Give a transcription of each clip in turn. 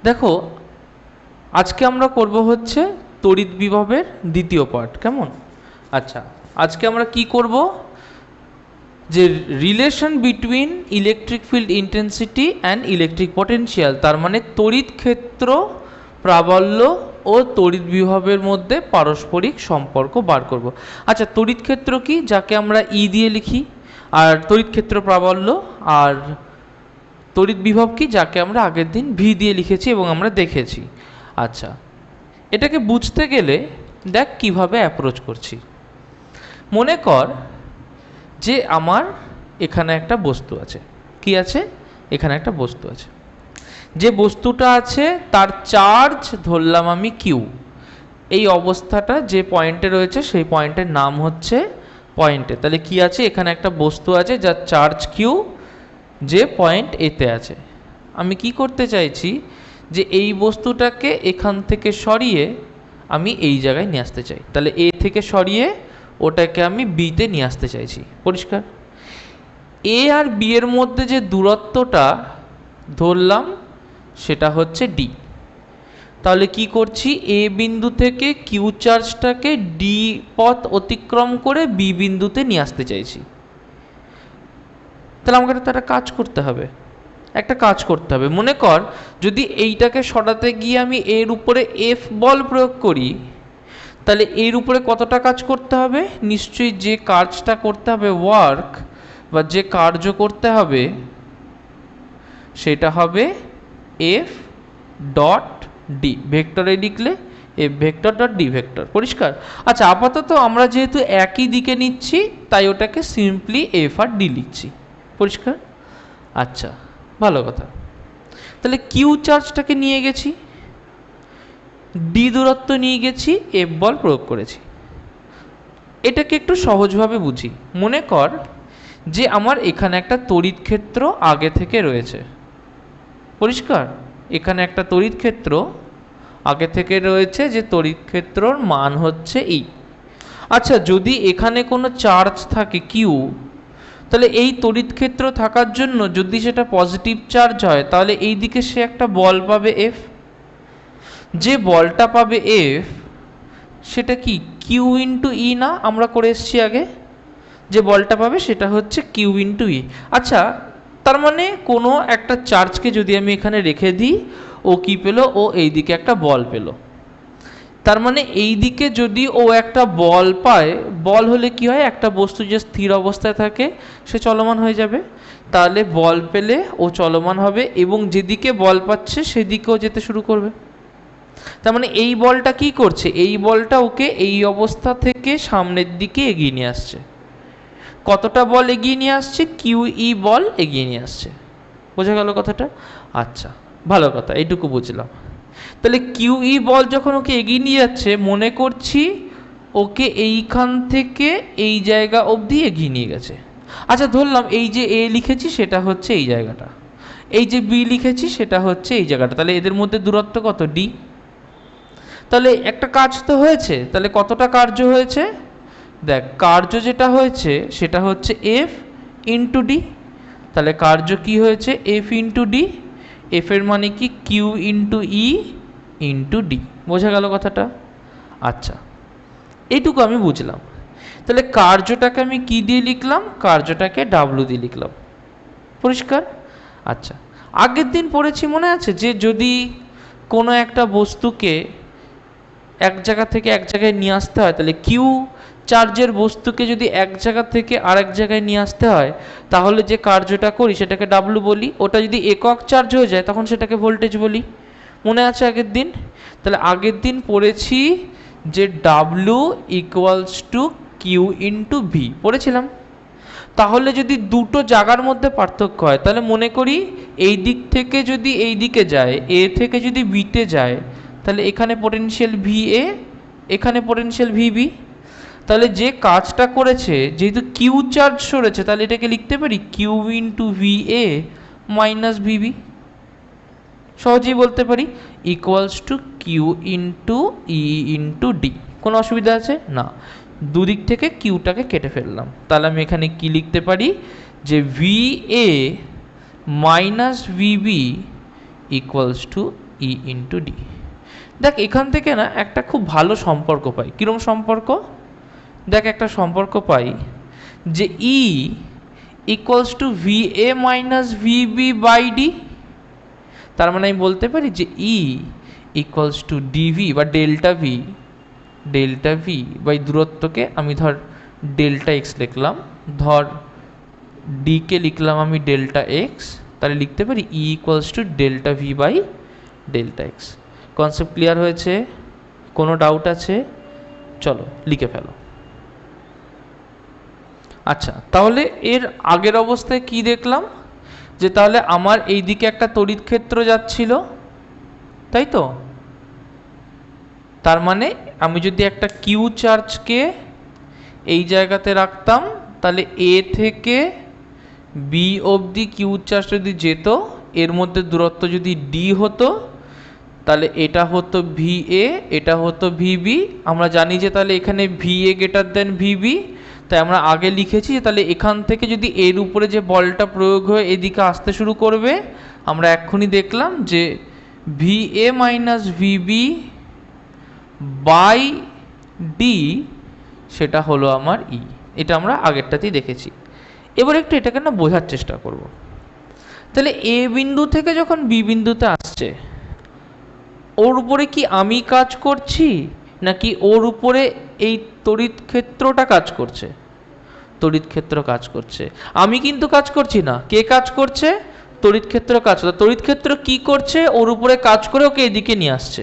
দেখো, আজকে আমরা করব হচ্ছে তড়িৎ বিভবের দ্বিতীয় পার্ট। কেমন? আচ্ছা, আজকে আমরা কি করব, যে relation between electric field intensity and electric potential, তার মানে তড়িৎ ক্ষেত্র প্রাবল্য ও তড়িৎ বিভবের মধ্যে পারস্পরিক সম্পর্ক বার করব। আচ্ছা, তড়িৎ ক্ষেত্র কি, যাকে আমরা ই দিয়ে লিখি, আর তড়িৎ ক্ষেত্র প্রাবল্য আর তড়িৎ বিভব কি, যাকে আমরা আগের দিন ভি দিয়ে লিখেছি এবং আমরা দেখেছি। আচ্ছা, এটাকে বুঝতে গেলে দেখ কিভাবে অ্যাপ্রোচ করছি। মনে কর যে আমার এখানে একটা বস্তু আছে। কি আছে? এখানে একটা বস্তু আছে। যে বস্তুটা আছে তার চার্জ ধরলাম আমি কিউ। এই অবস্থাটা যে পয়েন্টে রয়েছে সেই পয়েন্টের নাম হচ্ছে পয়েন্টে। তাহলে কি আছে? এখানে একটা বস্তু আছে যার চার্জ কিউ, যে পয়েন্ট এতে আছে। আমি কি করতে চাইছি, যে এই বস্তুটাকে এখান থেকে সরিয়ে আমি এই জায়গায় নিয়ে আসতে চাই। তাহলে এ থেকে সরিয়ে ওটাকে আমি বিতে নিয়ে আসতে চাইছি। পরিষ্কার? এ আর বি এর মধ্যে যে দূরত্বটা ধরলাম সেটা হচ্ছে ডি। তাহলে কি করছি, এ বিন্দু থেকে কিউ চার্জটাকে ডি পথ অতিক্রম করে বি বিন্দুতে নিয়ে আসতে চাইছি। তাহলে আমাকে একটা কাজ করতে হবে, মনে কর যদি এইটাকে সরাতে গিয়ে আমি এর উপরে এফ বল প্রয়োগ করি, তাহলে এর উপরে কতটা কাজ করতে হবে? নিশ্চয়ই যে কাজটা করতে হবে, ওয়ার্ক বা যে কার্য করতে হবে, সেটা হবে এফ ডট ডি। ভেক্টরে লিখলে F vector dot D vector. পরিষ্কার? আচ্ছা, আপাতত আমরা যেহেতু একই দিকে নিচ্ছি তাই ওটাকে সিম্পলি এফ আর ডি লিখছি। পরিষ্কার? আচ্ছা, ভালো কথা। তাহলে কিউ চার্জটাকে নিয়ে গেছি, ডি দূরত্ব নিয়ে গেছি, এফ বল প্রয়োগ করেছি। এটাকে একটু সহজভাবে বুঝি। মনে কর যে আমার এখানে একটা তড়িৎ ক্ষেত্র আগে থেকে রয়েছে। পরিষ্কার? এখানে একটা তড়িৎ ক্ষেত্র আগে থেকে রয়েছে, যে তড়িৎ ক্ষেত্রর মান হচ্ছে এই। আচ্ছা, যদি এখানে কোনো চার্জ থাকে কিউ, তাহলে এই তড়িৎ ক্ষেত্র থাকার জন্য যদি সেটা পজিটিভ চার্জ হয়, তাহলে এই দিকে সে একটা বল পাবে এফ। যে বলটা পাবে এফ, সেটা কি কিউ ইন্টু ই না? আমরা করে এসছি আগে। যে বলটা পাবে সেটা হচ্ছে কিউ ইন্টু ই। আচ্ছা, তার মানে কোনো একটা চার্জকে যদি আমি এখানে রেখে দিই, ও কি পেলো? ও এই দিকে একটা বল পেলো। তার মানে এই দিকে যদি ও একটা বল পায়, বল হলে কি হয়, একটা বস্তু যে স্থির অবস্থায় থাকে সে চলমান হয়ে যাবে। তাহলে বল পেলে ও চলমান হবে এবং যেদিকে বল পাচ্ছে সেদিকেও যেতে শুরু করবে। তার মানে এই বলটা কি করছে? এই বলটা ওকে এই অবস্থা থেকে সামনের দিকে এগিয়ে নিয়ে আসছে। কতটা বল এগিয়ে নিয়ে আসছে? কিউ ই বল এগিয়ে নিয়ে আসছে। বোঝা গেল কথাটা? আচ্ছা, ভালো কথা, এইটুকু বুঝলাম। তাহলে কিউ ই বল যখন ওকে এগিয়ে নিয়ে যাচ্ছে, মনে করছি ওকে এইখান থেকে এই জায়গা অবধি এগিয়ে নিয়ে গেছে। আচ্ছা, ধরলাম এই যে এ লিখেছি সেটা হচ্ছে এই জায়গাটা, এই যে বি লিখেছি সেটা হচ্ছে এই জায়গাটা। তাহলে এদের মধ্যে দূরত্ব কত? ডি। তাহলে একটা কাজ তো হয়েছে। তাহলে কতটা কার্য হয়েছে? দেখ, কার্য যেটা হয়েছে সেটা হচ্ছে এফ ইন্টু ডি। তাহলে কার্য কি হয়েছে? F into D. এফ এর মানে কি? Q into E into D. বোঝা গেল কথাটা? আচ্ছা, এইটুকু আমি বুঝলাম। তাহলে কার্যটাকে আমি কি দিয়ে লিখলাম? কার্যটাকে ডাব্লু দিয়ে লিখলাম। পরিষ্কার? আচ্ছা, আগের দিন পড়েছি মনে আছে, যে যদি কোনো একটা বস্তুকে এক জায়গা থেকে এক জায়গায় নিয়ে আসতে হয়, তাহলে কিউ চার্জের বস্তুকে যদি এক জায়গা থেকে আরেক জায়গায় নিয়ে আসতে হয়, তাহলে যে কার্যটা করি সেটাকে ডাব্লু বলি। ওটা যদি একক চার্জ হয়ে যায় তখন সেটাকে ভোল্টেজ বলি। মনে আছে আগের দিন? তাহলে আগের দিন পড়েছি যে W equals to Q into V, পড়েছিলাম। তাহলে যদি দুটো জায়গার মধ্যে পার্থক্য হয়, তাহলে মনে করি এই দিক থেকে যদি এই দিকে যায়, এ থেকে যদি বিতে যায়, তাহলে এখানে পোটেনশিয়াল ভি এ, এখানে পোটেনশিয়াল ভি বি। তাহলে যে কাজটা করেছে, যেহেতু কিউ চার্জ সরেছে, তাহলে এটাকে লিখতে পারি Q into V A minus V B. সহজেই বলতে পারি equals to Q into E into D. কোনো অসুবিধা আছে? না। দুদিক থেকে কিউটাকে কেটে ফেললাম। তাহলে আমি এখানে কি লিখতে পারি, যে V A minus V B equals to E E into D. দেখ এখান থেকে না একটা খুব ভালো সম্পর্ক পাই। কীরকম সম্পর্ক? দেখ একটা সম্পর্ক পাই যে E equals to V A minus V B by D. তার মানে আমি বলতে পারি যে ই ইকুয়ালস টু ডিভি বা ডেল্টা ভি বাই দূরত্বকে আমি ধর ডেল্টা এক্স লিখলাম, ধর ডিকে লিখলাম আমি ডেল্টা এক্স, তাহলে লিখতে পারি E equals to delta V by delta X. Concept clear হয়েছে? কোনো ডাউট আছে? চলো লিখে ফেলো। আচ্ছা, তাহলে এর আগের অবস্থায় কি দেখলাম? যে তাহলে আমার এই দিকে একটা তড়িৎ ক্ষেত্র যাচ্ছিল, তাই তো? তার মানে আমি যদি একটা কিউ চার্জকে এই জায়গাতে রাখতাম, তাহলে এ থেকে বি অবধি কিউ চার্জ যদি যেত, এর মধ্যে দূরত্ব যদি ডি হতো, তাহলে এটা হতো ভি এ, এটা হতো ভিবি। আমরা জানি যে তাহলে এখানে V A greater than VB, তাই আমরা আগে লিখেছি যে তাহলে এখান থেকে যদি এর উপরে যে বলটা প্রয়োগ হয়ে এদিকে আসতে শুরু করবে, আমরা এক্ষুনি দেখলাম যে V A minus V B by D, সেটা হলো আমার ই। এটা আমরা আগেরটাতেই দেখেছি। এবার একটু এটাকে না বোঝার চেষ্টা করব। তাহলে এ বিন্দু থেকে যখন বি বিন্দুতে আসছে, ওর উপরে কি আমি কাজ করছি নাকি ওর উপরে এই তড়িৎ ক্ষেত্রটা কাজ করছে? তড়িৎ ক্ষেত্র কাজ করছে। আমি কিন্তু কাজ করছি না। কে কাজ করছে? তড়িৎ ক্ষেত্র কাজ করছে। তড়িৎ ক্ষেত্র কি করছে? ওর উপরে কাজ করে ওকে এদিকে নিয়ে আসছে।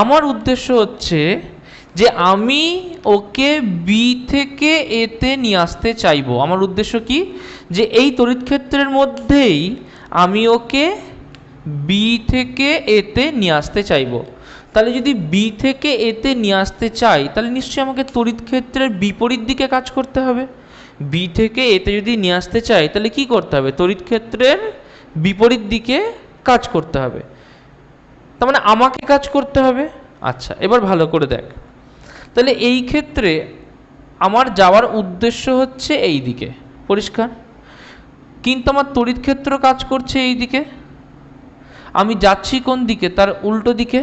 আমার উদ্দেশ্য হচ্ছে যে আমি ওকে বি থেকে এতে নিয়ে আসতে চাইবো। আমার উদ্দেশ্য কি? যে এই তড়িৎ ক্ষেত্রের মধ্যেই আমি ওকে বি থেকে এতে নিয়ে আসতে চাইবো। তাহলে যদি বি থেকে এতে নিয়ে আসতে চাই, তাহলে নিশ্চয়ই আমাকে তড়িৎ ক্ষেত্রের বিপরীত দিকে কাজ করতে হবে। বি থেকে এতে যদি নিয়ে আসতে চাই, তাহলে কি করতে হবে? তড়িৎ ক্ষেত্রের বিপরীত দিকে কাজ করতে হবে। তার মানে আমাকে কাজ করতে হবে। আচ্ছা, এবার ভালো করে দেখ। তাহলে এই ক্ষেত্রে আমার যাওয়ার উদ্দেশ্য হচ্ছে এই দিকে, পরিষ্কার? কিন্তু আমার তড়িৎ ক্ষেত্র কাজ করছে এই দিকে। আমি যাচ্ছি কোন দিকে? তার উল্টো দিকে।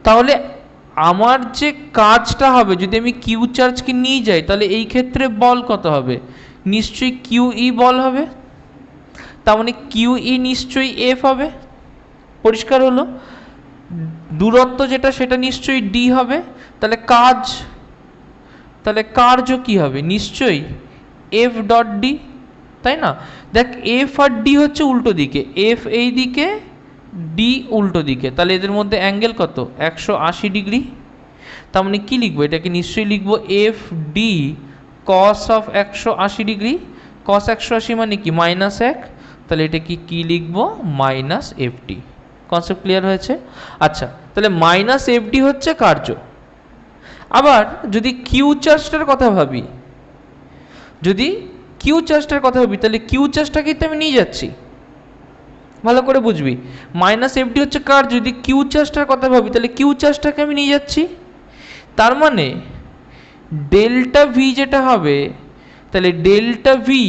তাহলে আমার যে কাজটা হবে, যদি আমি কিউ চার্জকে নিয়ে যাই, তাহলে এই ক্ষেত্রে বল কত হবে? নিশ্চয়ই কিউ ই বল হবে। তার মানে কিউ ই নিশ্চয়ই এফ হবে। পরিষ্কার হলো? দূরত্ব যেটা সেটা নিশ্চয়ই ডি হবে। তাহলে কার্য কি হবে? নিশ্চয়ই এফ ডট ডি, তাই না? দেখ এফ আর ডি হচ্ছে উল্টো দিকে, এফ এই দিকে, ডি উল্টো দিকে। তাহলে এদের মধ্যে অ্যাঙ্গেল কত? 180 ডিগ্রি। তার মানে কী লিখবো? এটাকে নিশ্চয়ই লিখবো F D cos of 180 degree. Cos 180 মানে কি? -1। তাহলে এটা কি লিখবো? Minus F D. Concept clear হয়েছে? আচ্ছা, তাহলে মাইনাস এফ ডি হচ্ছে কার্য। আবার যদি কিউ চার্জটার কথা ভাবি, তাহলে কিউ চার্জটাকেই তো আমি নিয়ে যাচ্ছি। ভালো করে বুঝবি, মাইনাস এফ ডি হচ্ছে কার্য। যদি কিউ চার্জটার কথা ভাবি, তাহলে কিউ চার্জটাকে আমি নিয়ে যাচ্ছি। তার মানে ডেল্টা ভি যেটা হবে, তাহলে ডেল্টা ভি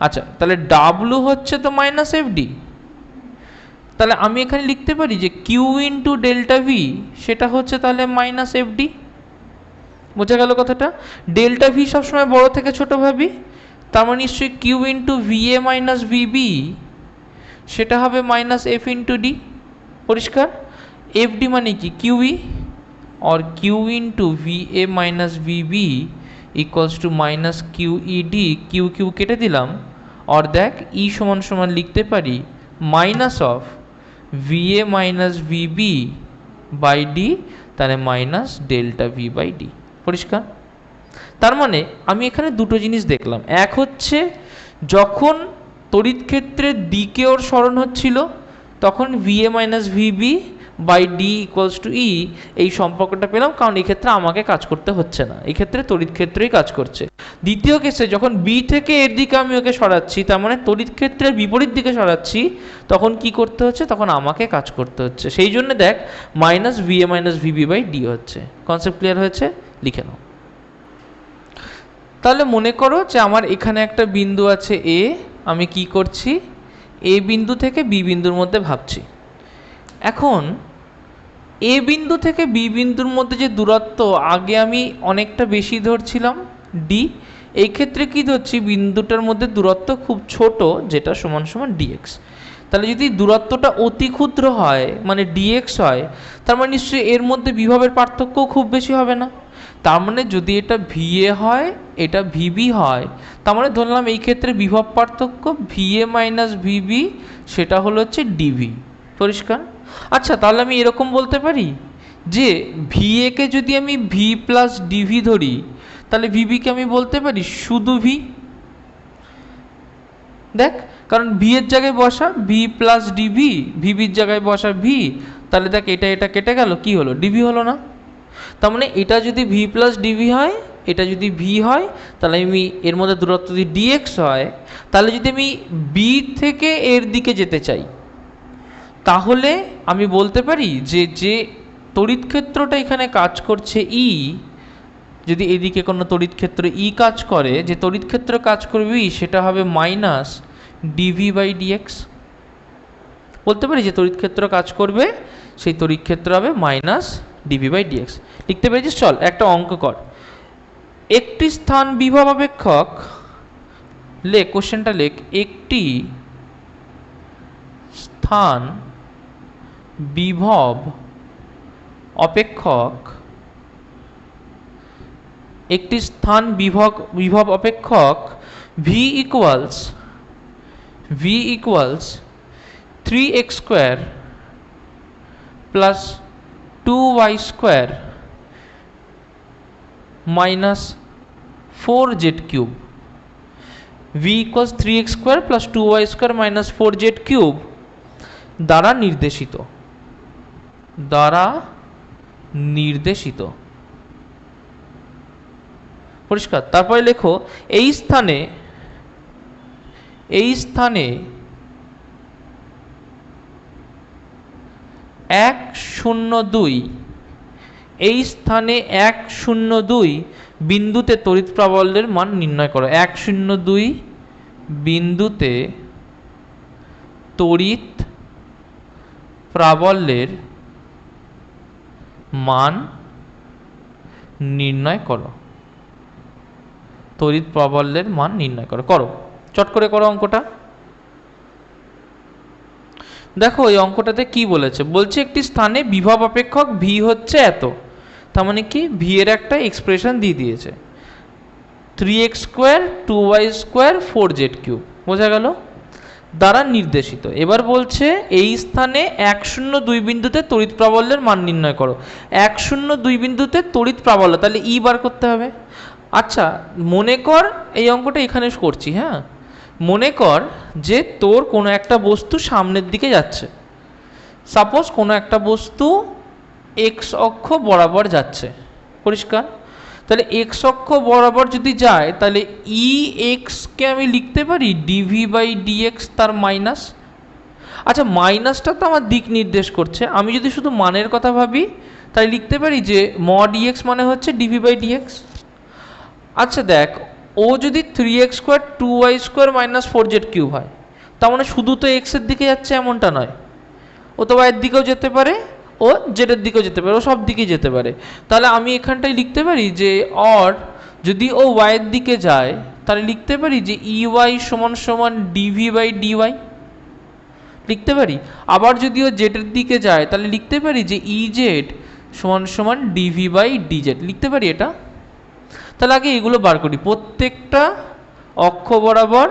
আচ্ছা, তাহলে ডাব্লু হচ্ছে তো মাইনাস এফ ডি। তাহলে আমি এখানে লিখতে পারি যে কিউ ইন্টু ডেল্টা ভি, সেটা হচ্ছে তাহলে মাইনাস এফ ডি। বোঝা গেল কথাটা? ডেল্টা ভি সবসময় বড় থেকে ছোট ভাবি। তার মানে নিশ্চয়ই Q into V A minus V B, সেটা হবে মাইনাস এফ ইন্টু ডি। পরিষ্কার? এফ ডি মানে কি? কিউই। और Q into V A minus V B equals to minus Q E D. Q Q কেটে দিলাম। और দেখ ই সমান সমান লিখতে পারি minus of V A minus V B by D, তাহলে minus delta V by D. পরিষ্কার? তার মানে আমি এখানে দুটো জিনিস দেখলাম। এক হচ্ছে যখন তড়িৎ ক্ষেত্রের দিকে ওর সরণ হচ্ছিল, তখন V A minus V B by D equals to E, এই সম্পর্কটা পেলাম, কারণ এই ক্ষেত্রে আমাকে কাজ করতে হচ্ছে না, এই ক্ষেত্রে তড়িৎ ক্ষেত্রেই কাজ করছে। দ্বিতীয় কেসে যখন বি থেকে এর দিকে আমি ওকে সরাচ্ছি, তার মানে তড়িৎ ক্ষেত্রের বিপরীত দিকে সরাচ্ছি, তখন কি করতে হচ্ছে? তখন আমাকে কাজ করতে হচ্ছে। সেই জন্য দেখ minus V A minus V B by D হচ্ছে। কনসেপ্ট ক্লিয়ার হয়েছে? লিখে নাও। তাহলে মনে করো যে আমার এখানে একটা বিন্দু আছে এ, আমি কি করছি এ বিন্দু থেকে বি বিন্দুর মধ্যে ভাবছি। এখন এ বিন্দু থেকে বি বিন্দুর মধ্যে যে দূরত্ব আগে আমি অনেকটা বেশি ধরছিলাম ডি, এই ক্ষেত্রে কি ধরছি বিন্দুটার মধ্যে দূরত্ব খুব ছোট যেটা সমান সমান ডিএক্স। তাহলে যদি দূরত্বটা অতি ক্ষুদ্র হয় মানে ডিএক্স হয়, তার মানে নিশ্চয়ই এর মধ্যে বিভবের পার্থক্যও খুব বেশি হবে না। তার মানে যদি এটা ভিএ হয় এটা ভিবি হয়, তার মানে ধরলাম এই ক্ষেত্রে বিভব পার্থক্য ভিএ মাইনাস ভিবি সেটা হলো হচ্ছে ডিভি। পরিষ্কার? আচ্ছা, তাহলে আমি এরকম বলতে পারি যে ভিএকে যদি আমি ভি প্লাস ডিভি ধরি, তাহলে ভিবিকে আমি বলতে পারি শুধু ভি। দেখ, কারণ ভি এর জায়গায় বসা ভি প্লাস ডিভি, ভিবির জায়গায় বসা ভি, তাহলে দেখ এটা এটা কেটে গেল, কি হলো ডিভি হলো না। তার মানে এটা যদি ভি প্লাস ডিভি হয়, এটা যদি ভি হয়, তাহলে আমি এর মধ্যে দূরত্ব যদি ডিএক্স হয়, তাহলে যদি আমি বি থেকে এর দিকে যেতে চাই, তাহলে আমি বলতে পারি যে যে তড়িৎ ক্ষেত্রটা এখানে কাজ করছে ই, যদি এদিকে কোনো তড়িৎ ক্ষেত্র ই কাজ করে, যে তড়িৎ ক্ষেত্র কাজ করবে ই সেটা হবে মাইনাস ডিভি বাই ডিএক্স। বলতে পারি যে তড়িৎ ক্ষেত্র কাজ করবে সেই তড়িৎ ক্ষেত্র হবে মাইনাস ডিভি বাই ডিএক্স। লিখতে পেরেছিস? চল একটা অঙ্ক কর। একটি স্থান বিভব অপেক্ষক, লেখ কোশ্চেনটা লেখ, একটি স্থান বিভব অপেক্ষক, একটি স্থান বিভব অপেক্ষক V equals 3x square plus 2y square minus 4z cube. V equals 3x square plus 2y square minus 4z cube দ্বারা নির্দেশিত। পরিষ্কার? তারপরে লেখো এই স্থানে 102, এই স্থানে 102 বিন্দুতে তড়িৎ প্রাবল্যের মান নির্ণয় করো। 102 বিন্দুতে তড়িৎ প্রাবল্যের মান নির্ণয় করো। তড়িৎ প্রাবল্যের মান নির্ণয় করো। করো, চট করে করো অঙ্কটা। দেখো এই অঙ্কটাতে কি বলেছে, বলছে একটি স্থানে বিভব অপেক্ষক ভি হচ্ছে এত, তার মানে কি ভি এর একটা এক্সপ্রেশন দিয়ে দিয়েছে 3x square 2y square 4z cube. বোঝা গেল? দ্বারা নির্দেশিত। এবার বলছে এই স্থানে 102 বিন্দুতে তড়িৎ প্রাবল্যের মান নির্ণয় করো। 102 বিন্দুতে তড়িৎ প্রাবল্য, তাহলে ই বার করতে হবে। আচ্ছা, মনে কর এই অঙ্কটা এখানে করছি, হ্যাঁ, মনে কর যে তোর কোনো একটা বস্তু সামনের দিকে যাচ্ছে। সাপোজ কোনো একটা বস্তু এক্স অক্ষ বরাবর যাচ্ছে। পরিষ্কার? তাহলে এক্স অক্ষ বরাবর যদি যায়, তাহলে ই এক্সকে আমি লিখতে পারি ডিভি বাই ডিএক্স তার মাইনাস। আচ্ছা, মাইনাসটা তো আমার দিক নির্দেশ করছে, আমি যদি শুধু মানের কথা ভাবি তাই লিখতে পারি যে মড ইএক্স মানে হচ্ছে ডিভি বাই ডিএক্স। আচ্ছা দেখ, ও যদি 3x square 2y square minus 4z cube হয়, তার মানে শুধু তো এক্সের দিকে যাচ্ছে এমনটা নয়, ও তো ওয়াইয়ের দিকেও যেতে পারে, ও জেডের দিকেও যেতে পারে, ও সব দিকেই যেতে পারে। তাহলে আমি এখানটায় লিখতে পারি যে অর যদি ও ওয়াইয়ের দিকে যায়, তাহলে লিখতে পারি যে ইওয়াই সমান সমান ডিভি বাই ডিওয়াই লিখতে পারি। আবার যদি ও জেডের দিকে যায়, তাহলে লিখতে পারি যে ইজেড সমান সমান ডিভি বাই ডিজেড লিখতে পারি এটা। তাহলে আগে এগুলো বার করি, প্রত্যেকটা অক্ষ বরাবর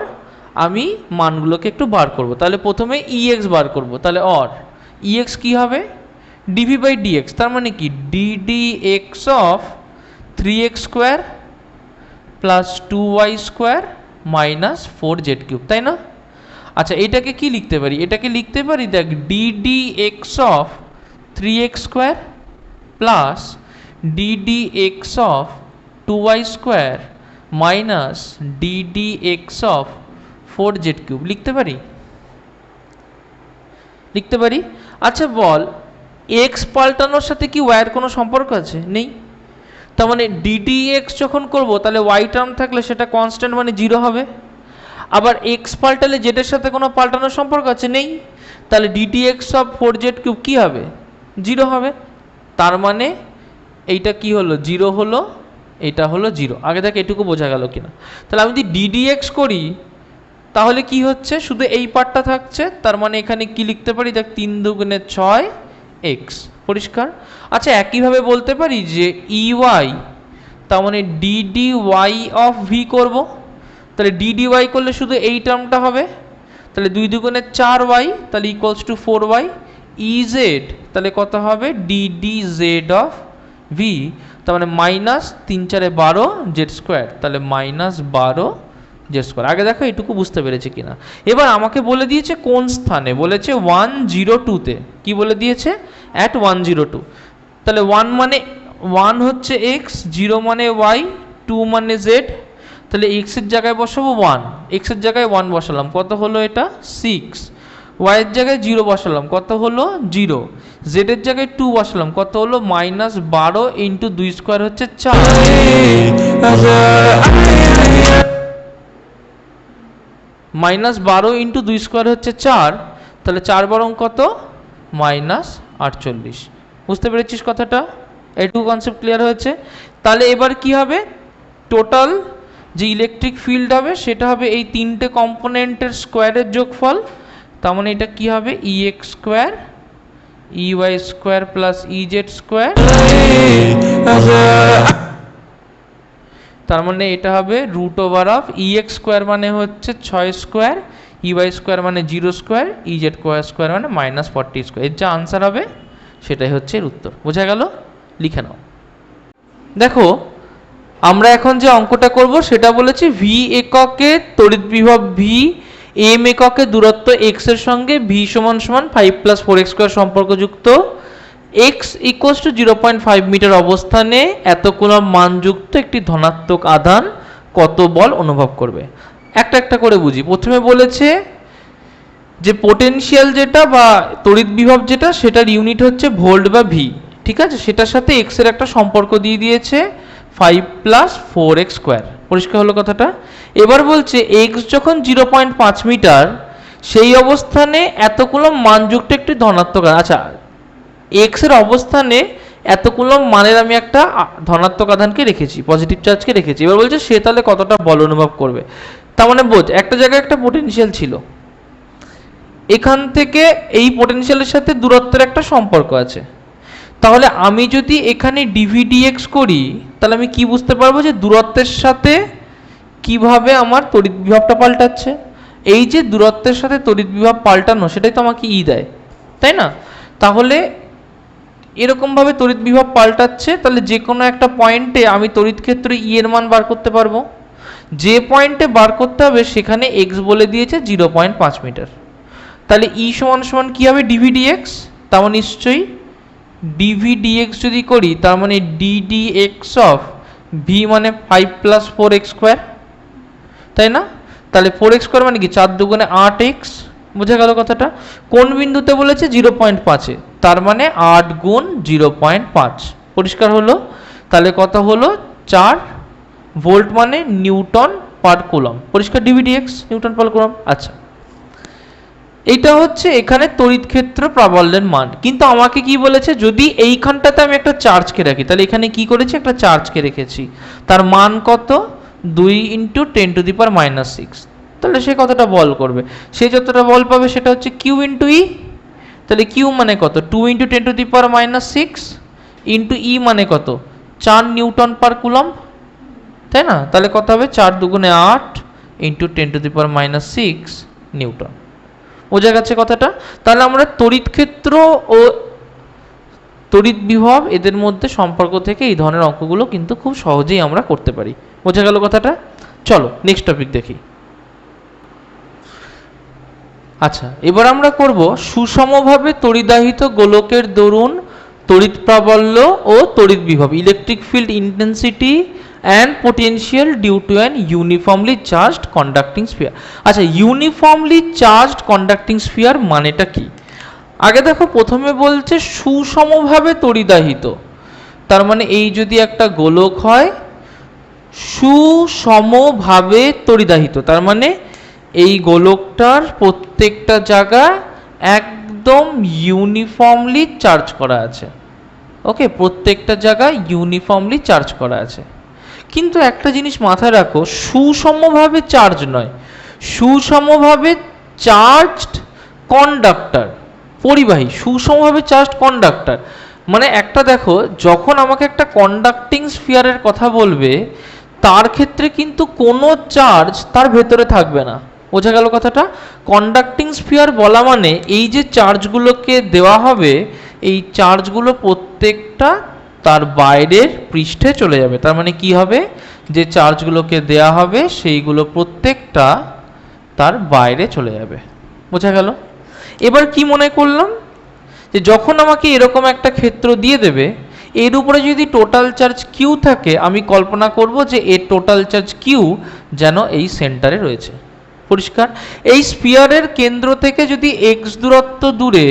আমি মানগুলোকে একটু বার করব। তাহলে প্রথমে ইএক্স বার করব, তাহলে অর ইএক্স কী হবে ডিভি বাই ডিএক্স, তার মানে কি DD x of 3x square plus 2y square minus 4z cube, তাই না? আচ্ছা, এটাকে কি লিখতে পারি? এটাকে লিখতে পারি দেখ DD x of 3x square plus DD x of 2y square minus DD x of 4z cube লিখতে পারি? লিখতে পারি। আচ্ছা বল, এক্স পাল্টানোর সাথে কি ওয়াইয়ের কোনো সম্পর্ক আছে? নেই। তার মানে ddx যখন করব তাহলে y টার্ম থাকলে সেটা কনস্ট্যান্ট মানে 0 হবে। আবার x পাল্টালে z এর সাথে কোনো পাল্টানোর সম্পর্ক আছে নেই, তাহলে ddx অফ 4z³ কি হবে 0 হবে। তার মানে এইটা কি হলো 0 হলো, এটা হলো 0। আগে থেকে এটুকু বোঝা গেল কিনা। তাহলে আমি যদি ddx করি তাহলে কি হচ্ছে, শুধু এই পার্টটা থাকছে, তার মানে এখানে কি লিখতে পারি, দেখ 3 দুগুণে 6x, পরিষ্কার। আচ্ছা একইভাবে বলতে পারি যে ey, তার মানে dy অফ v করব, তাহলে dy করলে শুধু এই টার্মটা হবে, তাহলে 2 দুগুণে 4y, তাহলে ইকুয়ালস টু 4y। ez তাহলে কত হবে ddz অফ v, তার মানে মাইনাস 3 4 12 z², তাহলে মাইনাস 12 z²। আগে দেখো এটুকু বুঝতে পেরেছে কিনা। এবার আমাকে বলে দিয়েছে কোন স্থানে, বলেছে 102-তে। কি বলে দিয়েছে, অ্যাট 102। তাহলে 1 মানে 1 হচ্ছে x, 0 মানে y, 2 মানে z। তাহলে x এর জায়গায় বসাবো 1, x এর জায়গায় 1 বসালাম, কত হলো এটা 6। y এর জায়গায় 0 বসালাম, কত হলো 0। z এর জায়গায় 2 বসালাম, কত হলো মাইনাস 12 ইন্টু 2² হচ্ছে 4, মাইনাস 12 ইন্টু 2² হচ্ছে 4, তাহলে 4 বরং কত মাইনাস 48। বুঝতে পেরেছিস কথাটা, এইটুকু কনসেপ্ট ক্লিয়ার হয়েছে। তাহলে এবার কি হবে, টোটাল যে ইলেকট্রিক ফিল্ড হবে সেটা হবে এই তিনটে কম্পোনেন্টের স্কোয়ারের যোগফল। তার মানে এটা কি হবে ex² ey² প্লাস ez², তার মানে এটা হবে √ওভার অফ ex² মানে হচ্ছে 6² ey² মানে 0² ez² মানে -40²। এর যা আনসার হবে সেটাই হচ্ছে এর উত্তর। বোঝা গেল, লিখে নাও। দেখো আমরা এখন যে অঙ্কটা করব সেটা বলেছি v এককে তড়িৎ বিভব v, m এককে দূরত্ব x এর সঙ্গে v সমান সমান 5 + 4x² সম্পর্কযুক্ত x = 0.5 মিটার অবস্থানে এত কুলম্ব মানযুক্ত একটি ধনাত্মক আধান কত বল অনুভব করবে। একটা একটা করে বুঝি। প্রথমে বলেছে যে পোটেনশিয়াল যেটা বা তড়িৎ বিভব যেটা সেটার ইউনিট হচ্ছে ভোল্ট বা ভি, ঠিক আছে, সেটার সাথে x এর একটা সম্পর্ক দিয়ে দিয়েছে 5 + 4x²। পরিষ্কার হলো কথাটা। এবার বলছে x যখন 0.5 মিটার সেই অবস্থানে এত কুলম্ব মানযুক্ত একটি ধনাত্মক, আচ্ছা x এর অবস্থানে এত কুলম্ব মানের আমি একটা ধনাত্মক আধানকে রেখেছি, পজিটিভ চার্জকে রেখেছি। এবার বলছে সে তাহলে কতটা বল অনুভব করবে। তার মানে বোঝ একটা জায়গায় একটা পোটেনশিয়াল ছিল, এখান থেকে এই পোটেনশিয়ালের সাথে দূরত্বের একটা সম্পর্ক আছে। তাহলে আমি যদি এখানে dvdx করি তাহলে আমি কি বুঝতে পারবো যে দূরত্বের সাথে কিভাবে আমার তড়িৎ বিভবটা পাল্টাচ্ছে। এই যে দূরত্বের সাথে তড়িৎ বিভব পাল্টানো সেটাই তো আমাকে ই দেয়, তাই না। তাহলে এরকমভাবে তড়িৎ বিভব পাল্টাচ্ছে, তাহলে যে কোনো একটা পয়েন্টে আমি তড়িৎ ক্ষেত্রে ই এর মান বার করতে পারবো। যে পয়েন্টে বার করতে হবে সেখানে x বলে দিয়েছে 0.5 মিটার। তাহলে ই সমান সমান কী হবে dvdx, তার মানে নিশ্চয়ই dvdx যদি করি তার মানে ddx অফ v মানে 5 + 4x², তাই না। তাহলে 4x² মানে কি 4 দুগুণে 8x। বোঝা গেল কথাটা। কোন বিন্দুতে বলেছে 0.5-এ, তার মানে 8 গুণ 0.5। পরিষ্কার হলো। তাহলে কত হলো 4 ভোল্ট মানে নিউটন পার কুলম্ব। পরিষ্কার, dvdx নিউটন পার কুলম্ব। আচ্ছা এইটা হচ্ছে এখানে তড়িৎ ক্ষেত্র প্রাবল্যের মান। কিন্তু আমাকে কি বলেছে, যদি এইখানটাতে আমি একটা চার্জকে রাখি, তাহলে এখানে কি করেছি একটা চার্জকে রেখেছি, তার মান কত 2 × 10⁻⁶। তাহলে সে কতটা বল করবে, সে যতটা বল পাবে সেটা হচ্ছে q × e। তাহলে q মানে কত 2 × 10⁻⁶ ইন্টু e মানে কত 4 নিউটন পার কুলম্ব, তাই না। তাহলে কত হবে 4 দুগুণে 8 × 10⁻⁶ নিউটন। বোঝা গেছে কথাটা। তাহলে আমরা তড়িৎ ক্ষেত্র ও তড়িৎ বিভব এদের মধ্যে সম্পর্ক থেকে এই ধরনের অঙ্কগুলো কিন্তু খুব সহজেই আমরা করতে পারি। বোঝা গেল কথাটা। চলো নেক্সট টপিক দেখি। আচ্ছা এবার আমরা করব সুষমভাবে তড়িদাহিত গোলকের দরুন তড়িৎ প্রাবল্য ও তড়িৎ বিভব, electric field intensity and potential due to an uniformly charged conducting sphere. আচ্ছা ইউনিফর্মলি চার্জড কন্ডাক্টিং স্ফিয়ার মানেটা কি। আগে দেখো প্রথমে বলছে সুষমভাবে তড়িদাহিত, তার মানে এই যদি একটা গোলক হয় সুসমভাবে তড়িদাহিত, তার মানে এই গোলকটার প্রত্যেকটা জায়গা একদম ইউনিফর্মলি চার্জ করা আছে। ওকে, প্রত্যেকটা জায়গায় ইউনিফর্মলি চার্জ করা আছে। কিন্তু একটা জিনিস মাথায় রাখো, সুষমভাবে চার্জ নয়, সুষমভাবে চার্জড কন্ডাক্টর, পরিবাহী, সুষমভাবে চার্জড কন্ডাক্টর। মানে একটা দেখো, যখন আমাকে একটা কন্ডাক্টিং স্ফিয়ারের কথা বলবে তার ক্ষেত্রে কিন্তু কোনো চার্জ তার ভেতরে থাকবে না। বোঝা গেল কথাটা? কন্ডাক্টিং স্ফিয়ার বলা মানে এই যে চার্জগুলোকে দেওয়া হবে, এই চার্জগুলো প্রত্যেকটা তার বাইরের পৃষ্ঠে চলে যাবে। তার মানে কি হবে, যে চার্জগুলোকে দেয়া হবে সেইগুলো প্রত্যেকটা তার বাইরে চলে যাবে। বোঝা গেল? এবার কি মনে করলাম, যে যখন আমাকে এরকম একটা ক্ষেত্র দিয়ে দেবে, এর উপরে যদি টোটাল চার্জ কিউ থাকে, আমি কল্পনা করব যে এর টোটাল চার্জ কিউ যেন এই সেন্টারে রয়েছে। পরিষ্কার? এই স্ফিয়ারের কেন্দ্র থেকে যদি এক্স দূরত্ব দূরে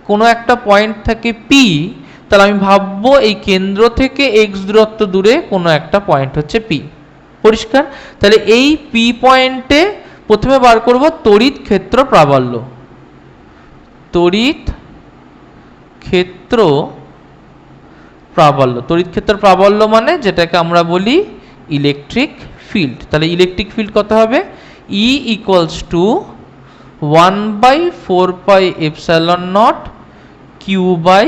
কোনো একটা পয়েন্ট থাকে পি, তাহলে আমি ভাববো এই কেন্দ্র থেকে এক্স দূরত্ব দূরে কোনো একটা পয়েন্ট হচ্ছে পি। পরিষ্কার? তাহলে এই পি পয়েন্টে প্রথমে বার করব তড়িৎ ক্ষেত্র প্রাবল্য। তড়িৎ ক্ষেত্র প্রাবল্য, তড়িৎ ক্ষেত্র প্রাবল্য মানে যেটাকে আমরা বলি ইলেকট্রিক ফিল্ড। তাহলে ইলেকট্রিক ফিল্ড কত হবে, E equals to 1/4πε0 Q by,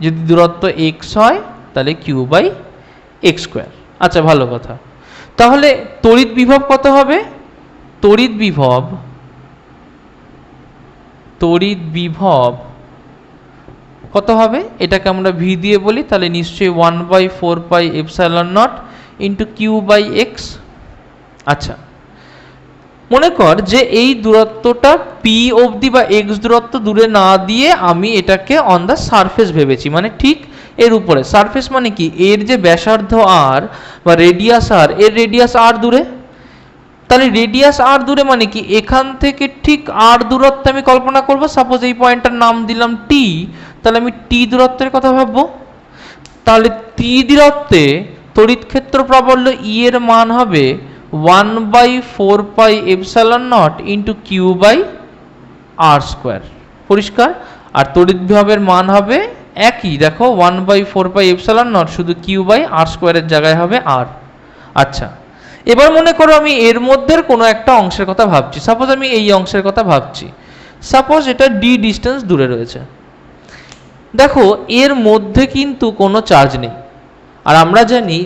যদি দূরত্ব x হয় তাহলে কিউ বাই এক্স স্কোয়ার। আচ্ছা, ভালো কথা। তাহলে তড়িৎ বিভব কত হবে, তড়িৎ বিভব কত হবে, এটাকে আমরা ভি দিয়ে বলি, তাহলে নিশ্চয়ই 1/4πε0 ইন্টু কিউ বাই এক্স। আচ্ছা, মনে কর যে এই দূরত্বটা পি অবধি বা এক্স দূরত্ব দূরে না দিয়ে আমি এটাকে অন দ্য সারফেস ভেবেছি, মানে ঠিক এর উপরে। সারফেস মানে কি, এর যে ব্যাসার্ধ আর বা রেডিয়াস আর, এর রেডিয়াস আর দূরে। তাহলে রেডিয়াস আর দূরে মানে কি, এখান থেকে ঠিক আর দূরত্বে আমি কল্পনা করব, সাপোজ এই পয়েন্টটার নাম দিলাম টি, তাহলে আমি টি দূরত্বের কথা ভাববো। তাহলে টি দূরত্বে তড়িৎ ক্ষেত্র প্রাবল্য ই এর মান হবে 1/4πε0 into Q by R square. পরিষ্কার? আর তড়িৎ বিভবের মান হবে একই, দেখো 1/4πε0, শুধু কিউ বাই আর স্কোয়ারের জায়গায় হবে আর। আচ্ছা, এবার মনে করো আমি এর মধ্যে কোনো একটা অংশের কথা ভাবছি, সাপোজ আমি এই অংশের কথা ভাবছি, সাপোজ এটা ডি ডিস্টেন্স দূরে রয়েছে। দেখো এর মধ্যে কিন্তু কোনো চার্জ নেই, আর আমরা জানি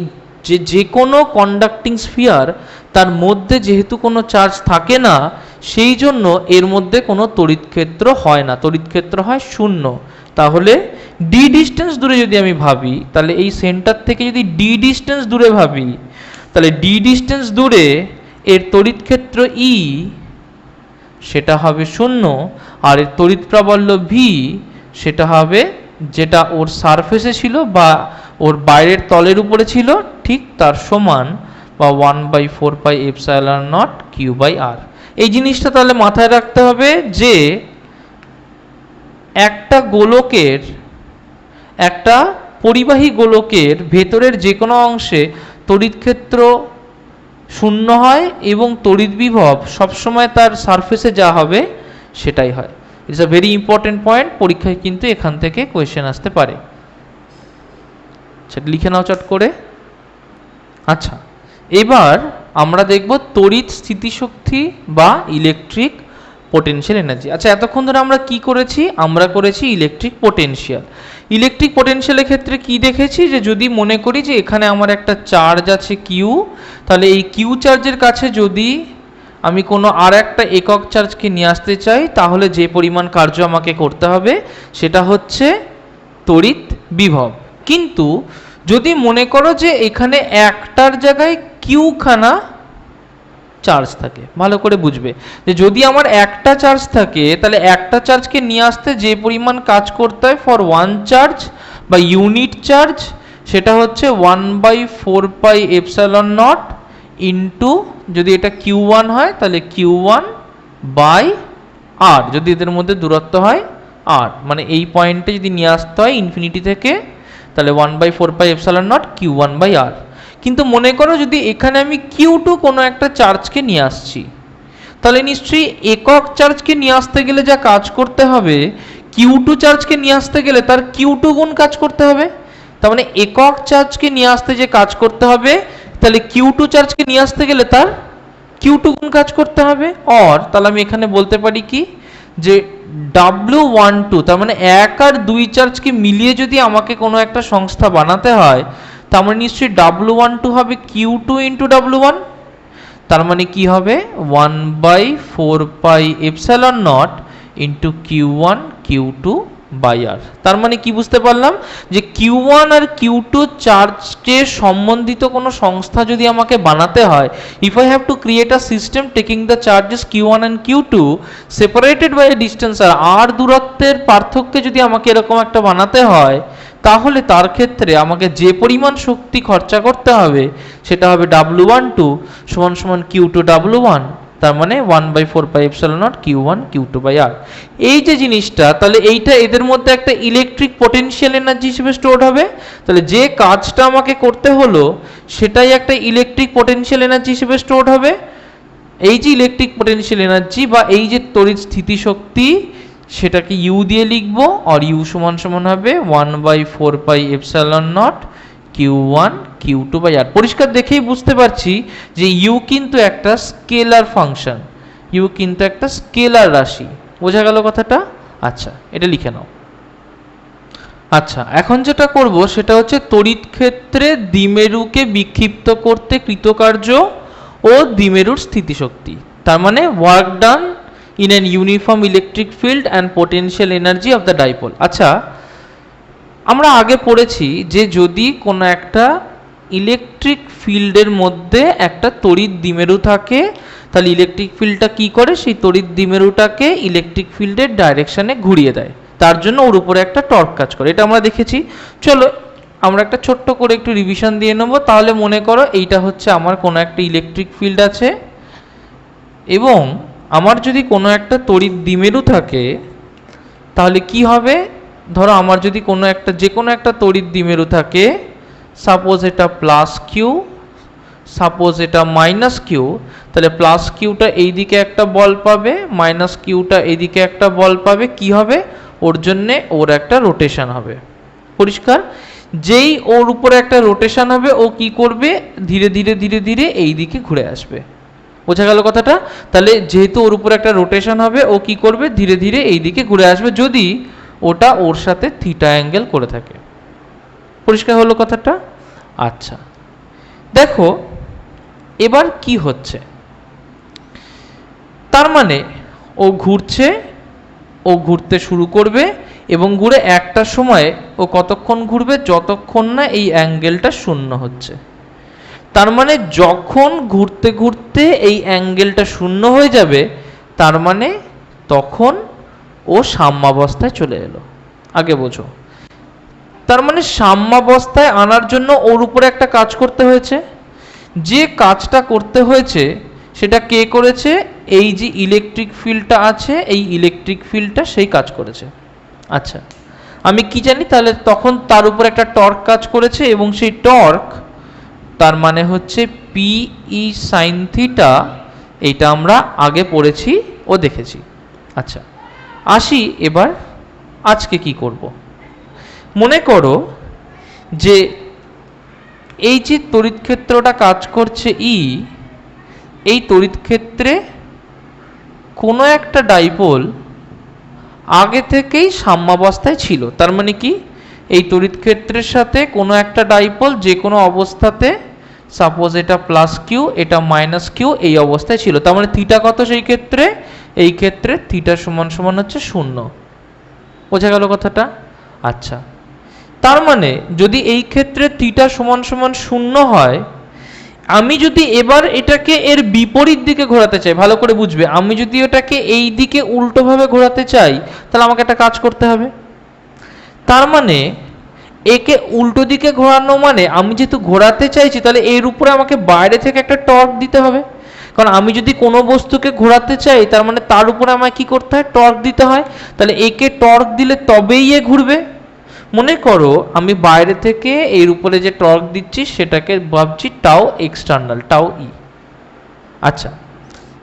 যে যে কোনো কন্ডাক্টিং স্ফিয়ার তার মধ্যে যেহেতু কোনো চার্জ থাকে না, সেই জন্য এর মধ্যে কোনো তড়িৎ ক্ষেত্র হয় না, তড়িৎ ক্ষেত্র হয় শূন্য। তাহলে ডি ডিস্টেন্স দূরে যদি আমি ভাবি, তাহলে এই সেন্টার থেকে যদি ডি ডিস্টেন্স দূরে ভাবি, তাহলে ডি ডিস্টেন্স দূরে এর তড়িৎ ক্ষেত্র ই সেটা হবে শূন্য, আর এর তড়িৎ প্রাবল্য ভি সেটা হবে যেটা ওর সারফেসে ছিল বা ওর বাইরের তলের উপরে ছিল ঠিক তার সমান, বা 1/4πε0 কিউ বাই আর। এই জিনিসটা তাহলে মাথায় রাখতে হবে যে একটা গোলকের, একটা পরিবাহী গোলকের ভেতরের যে কোনো অংশে তড়িৎ ক্ষেত্র শূন্য হয় এবং তড়িৎ বিভব সবসময় তার সারফেসে যা হবে সেটাই হয়। It's a very important point, পরীক্ষায় কিন্তু এখান থেকে কোয়েশ্চেন আসতে পারে। সেটা লিখে নাও চট করে। আচ্ছা, এবার আমরা দেখব তড়িৎ স্থিতিশক্তি বা ইলেকট্রিক পোটেনশিয়াল এনার্জি। আচ্ছা, এতক্ষণ ধরে আমরা কি করেছি, আমরা করেছি ইলেকট্রিক পোটেনশিয়াল। ইলেকট্রিক পোটেনশিয়ালের ক্ষেত্রে কি দেখেছি, যে যদি মনে করি যে এখানে আমার একটা চার্জ আছে কিউ, তাহলে এই কিউ চার্জের কাছে যদি আমি কোনো আর একটা একক চার্জকে নিয়ে আসতে চাই, তাহলে যে পরিমাণ কার্য আমাকে করতে হবে সেটা হচ্ছে তড়িৎ বিভব। কিন্তু যদি মনে করো যে এখানে একটার জায়গায় কিউখানা চার্জ থাকে, ভালো করে বুঝবে যে যদি আমার একটা চার্জ থাকে, তাহলে একটা চার্জকে নিয়ে আসতে যে পরিমাণ কাজ করতে হয় ফর ওয়ান চার্জ বা ইউনিট চার্জ, সেটা হচ্ছে 1/4πε0 ইন্টু, যদি এটা Q1 হয় তাহলে Q1 বাই আর, যদি এদের মধ্যে দূরত্ব হয় আর, মানে এই পয়েন্টে যদি নিয়ে আসতে হয় ইনফিনিটি থেকে, তাহলে 1/4πε0 Q1/r। কিন্তু মনে করো যদি এখানে আমি Q2 কোনো একটা চার্জকে নিয়ে আসছি, তাহলে নিশ্চয়ই একক চার্জকে নিয়ে আসতে গেলে যা কাজ করতে হবে, Q2 চার্জকে নিয়ে আসতে গেলে তার Q2 গুণ কাজ করতে হবে। তার মানে একক চার্জকে নিয়ে আসতে যে কাজ করতে হবে, তাহলে Q2 চার্জকে নিয়ে আসতে গেলে তার Q2 গুণ কাজ করতে হবে। তাহলে আমি এখানে বলতে পারি কি, যে W12 তার মানে 1 আর 2 চার্জকে মিলিয়ে যদি আমাকে কোনো একটা সংস্থা বানাতে হয়, তার মানে নিশ্চয়ই W12 হবে Q2 ইন্টু W1। তার মানে কি হবে 1/4πε0 ইন্টু Q1 Q2/r। তার মানে কি বুঝতে পারলাম, যে Q1 আর Q2 চার্জকে সম্বন্ধিত কোনো সংস্থা যদি আমাকে বানাতে হয়, if I have to create a system taking the charges Q1 and Q2 separated by a distance আর দূরত্বের পার্থক্যে যদি আমাকে এরকম একটা বানাতে হয়, তাহলে তার ক্ষেত্রে আমাকে যে পরিমাণ শক্তি খরচা করতে হবে সেটা হবে W12 সমান সমান Q2 W1, তার মানে 1/4πε0 Q1 Q2/r। এই যে জিনিসটা, তাহলে এইটা এদের মধ্যে একটা ইলেকট্রিক পোটেনশিয়াল এনার্জি হিসেবে স্টোর হবে। তাহলে যে কাজটা আমাকে করতে হলো সেটাই একটা ইলেকট্রিক পোটেনশিয়াল এনার্জি হিসেবে স্টোর হবে। এই যে ইলেকট্রিক পোটেনশিয়াল এনার্জি বা এই যে তড়িৎ স্থিতিশক্তি, সেটাকে ইউ দিয়ে লিখবো, আর ইউ সমান সমান হবে 1/4πε0 Q1 Q2/r। পরিষ্কার দেখেই বুঝতে পারছি যে ইউ কিন্তু একটা স্কেলার ফাংশন, ইউ কিন্তু একটা স্কেলার রাশি। বোঝা গেল কথাটা? আচ্ছা, এটা লিখে নাও। আচ্ছা, এখন যেটা করব সেটা হচ্ছে তড়িৎ ক্ষেত্রে দ্বিমেরুকে বিক্ষিপ্ত করতে কৃতকার্য ও দ্বিমেরুর স্থিতিশক্তি, তার মানে work done in an uniform electric field and potential energy of the dipole. আচ্ছা, আমরা আগে পড়েছি যে যদি কোনো একটা ইলেকট্রিক ফিল্ডের মধ্যে একটা তড়িৎ দ্বিমেরু থাকে, তাহলে ইলেকট্রিক ফিল্ডটা কি করে, সেই তড়িৎ দ্বিমেরুটাকে ইলেকট্রিক ফিল্ডের ডাইরেকশনে ঘুরিয়ে দেয়, তার জন্য ওর উপরে একটা টর্ক কাজ করে। এটা আমরা দেখেছি। চলো আমরা একটা ছোট্ট করে একটু রিভিশন দিয়ে নেব। তাহলে মনে করো এইটা হচ্ছে আমার কোনো একটা ইলেকট্রিক ফিল্ড আছে, এবং আমার যদি কোনো একটা তড়িৎ দ্বিমেরু থাকে, তাহলে কি হবে, ধরো আমার যদি কোনো একটা যে কোনো একটা তড়িৎ দ্বিমেরু থাকে, সাপোজ এটা প্লাস কিউ, সাপোজ এটা মাইনাস কিউ, তাহলে প্লাস কিউটা এইদিকে একটা বল পাবে, মাইনাস কিউটা এইদিকে একটা বল পাবে। কি হবে, ওর জন্যে ওর একটা রোটেশন হবে। পরিষ্কার? যেই ওর উপরে একটা রোটেশন হবে, ও কি করবে, ধীরে ধীরে ধীরে ধীরে এই দিকে ঘুরে আসবে। বোঝা গেল কথাটা? তাহলে যেহেতু ওর উপরে একটা রোটেশন হবে, ও কি করবে, ধীরে ধীরে এই দিকে ঘুরে আসবে, যদি ওটা ওর সাথে থিটা অ্যাঙ্গেল করে থাকে। পরিষ্কার হলো কথাটা? আচ্ছা, দেখো এবার কি হচ্ছে। তার মানে ও ঘুরছে, ও ঘুরতে শুরু করবে, এবং ঘুরে একটা সময় ও কতক্ষণ ঘুরবে, যতক্ষণ না এই অ্যাঙ্গেলটা শূন্য হচ্ছে। তার মানে যখন ঘুরতে ঘুরতে এই অ্যাঙ্গেলটা শূন্য হয়ে যাবে, তার মানে তখন ও সাম্যাবস্থায় চলে এলো। আগে বোঝো। তার মানে সাম্যাবস্থায় আনার জন্য ওর উপরে একটা কাজ করতে হয়েছে। যে কাজটা করতে হয়েছে সেটা কে করেছে, এই যে ইলেকট্রিক ফিল্ডটা আছে, এই ইলেকট্রিক ফিল্ডটা সেই কাজ করেছে। আচ্ছা, আমি কি জানি, তাহলে তখন তার উপর একটা টর্ক কাজ করেছে, এবং সেই টর্ক তার মানে হচ্ছে পিই সাইন থিটা। এইটা আমরা আগে পড়েছি ও দেখেছি। আচ্ছা, আসি এবার আজকে কি করব। মনে করো যে এই যে তড়িৎ ক্ষেত্রটা কাজ করছে ই, এই তড়িৎ ক্ষেত্রে কোনো একটা ডাইপোল আগে থেকেই সাম্যাবস্থায় ছিল। তার মানে কি, এই তড়িৎ ক্ষেত্রের সাথে কোনো একটা ডাইপোল যে কোনো অবস্থাতে, সাপোজ এটা প্লাস কিউ, এটা মাইনাস কিউ, এই অবস্থায় ছিল। তার মানে থিটা কত সেই ক্ষেত্রে, এই ক্ষেত্রে থিটা সমান সমান হচ্ছে 0। বোঝা গেল কথাটা? আচ্ছা, তার মানে যদি এই ক্ষেত্রে থিটা সমান সমান 0 হয়, আমি যদি এবার এটাকে এর বিপরীত দিকে ঘোরাতে চাই, ভালো করে বুঝবে, আমি যদি এটাকে এই দিকে উল্টোভাবে ঘোরাতে চাই, তাহলে আমাকে একটা কাজ করতে হবে। তার মানে একে উল্টো দিকে ঘোরানো মানে, আমি যেহেতু ঘোরাতে চাইছি, তাহলে এর উপরে আমাকে বাইরে থেকে একটা টর্ক দিতে হবে। কারণ আমি যদি কোনো বস্তুকে ঘোরাতে চাই, তার মানে তার উপরে আমায় কি করতে হয়, টর্ক দিতে হয়। তাহলে একে টর্ক দিলে তবেই এ ঘুরবে। মনে করো আমি বাইরে থেকে এর উপরে যে টর্ক দিচ্ছি সেটাকে ভাবছি টাও এক্সটার্নাল, টাও ই। আচ্ছা,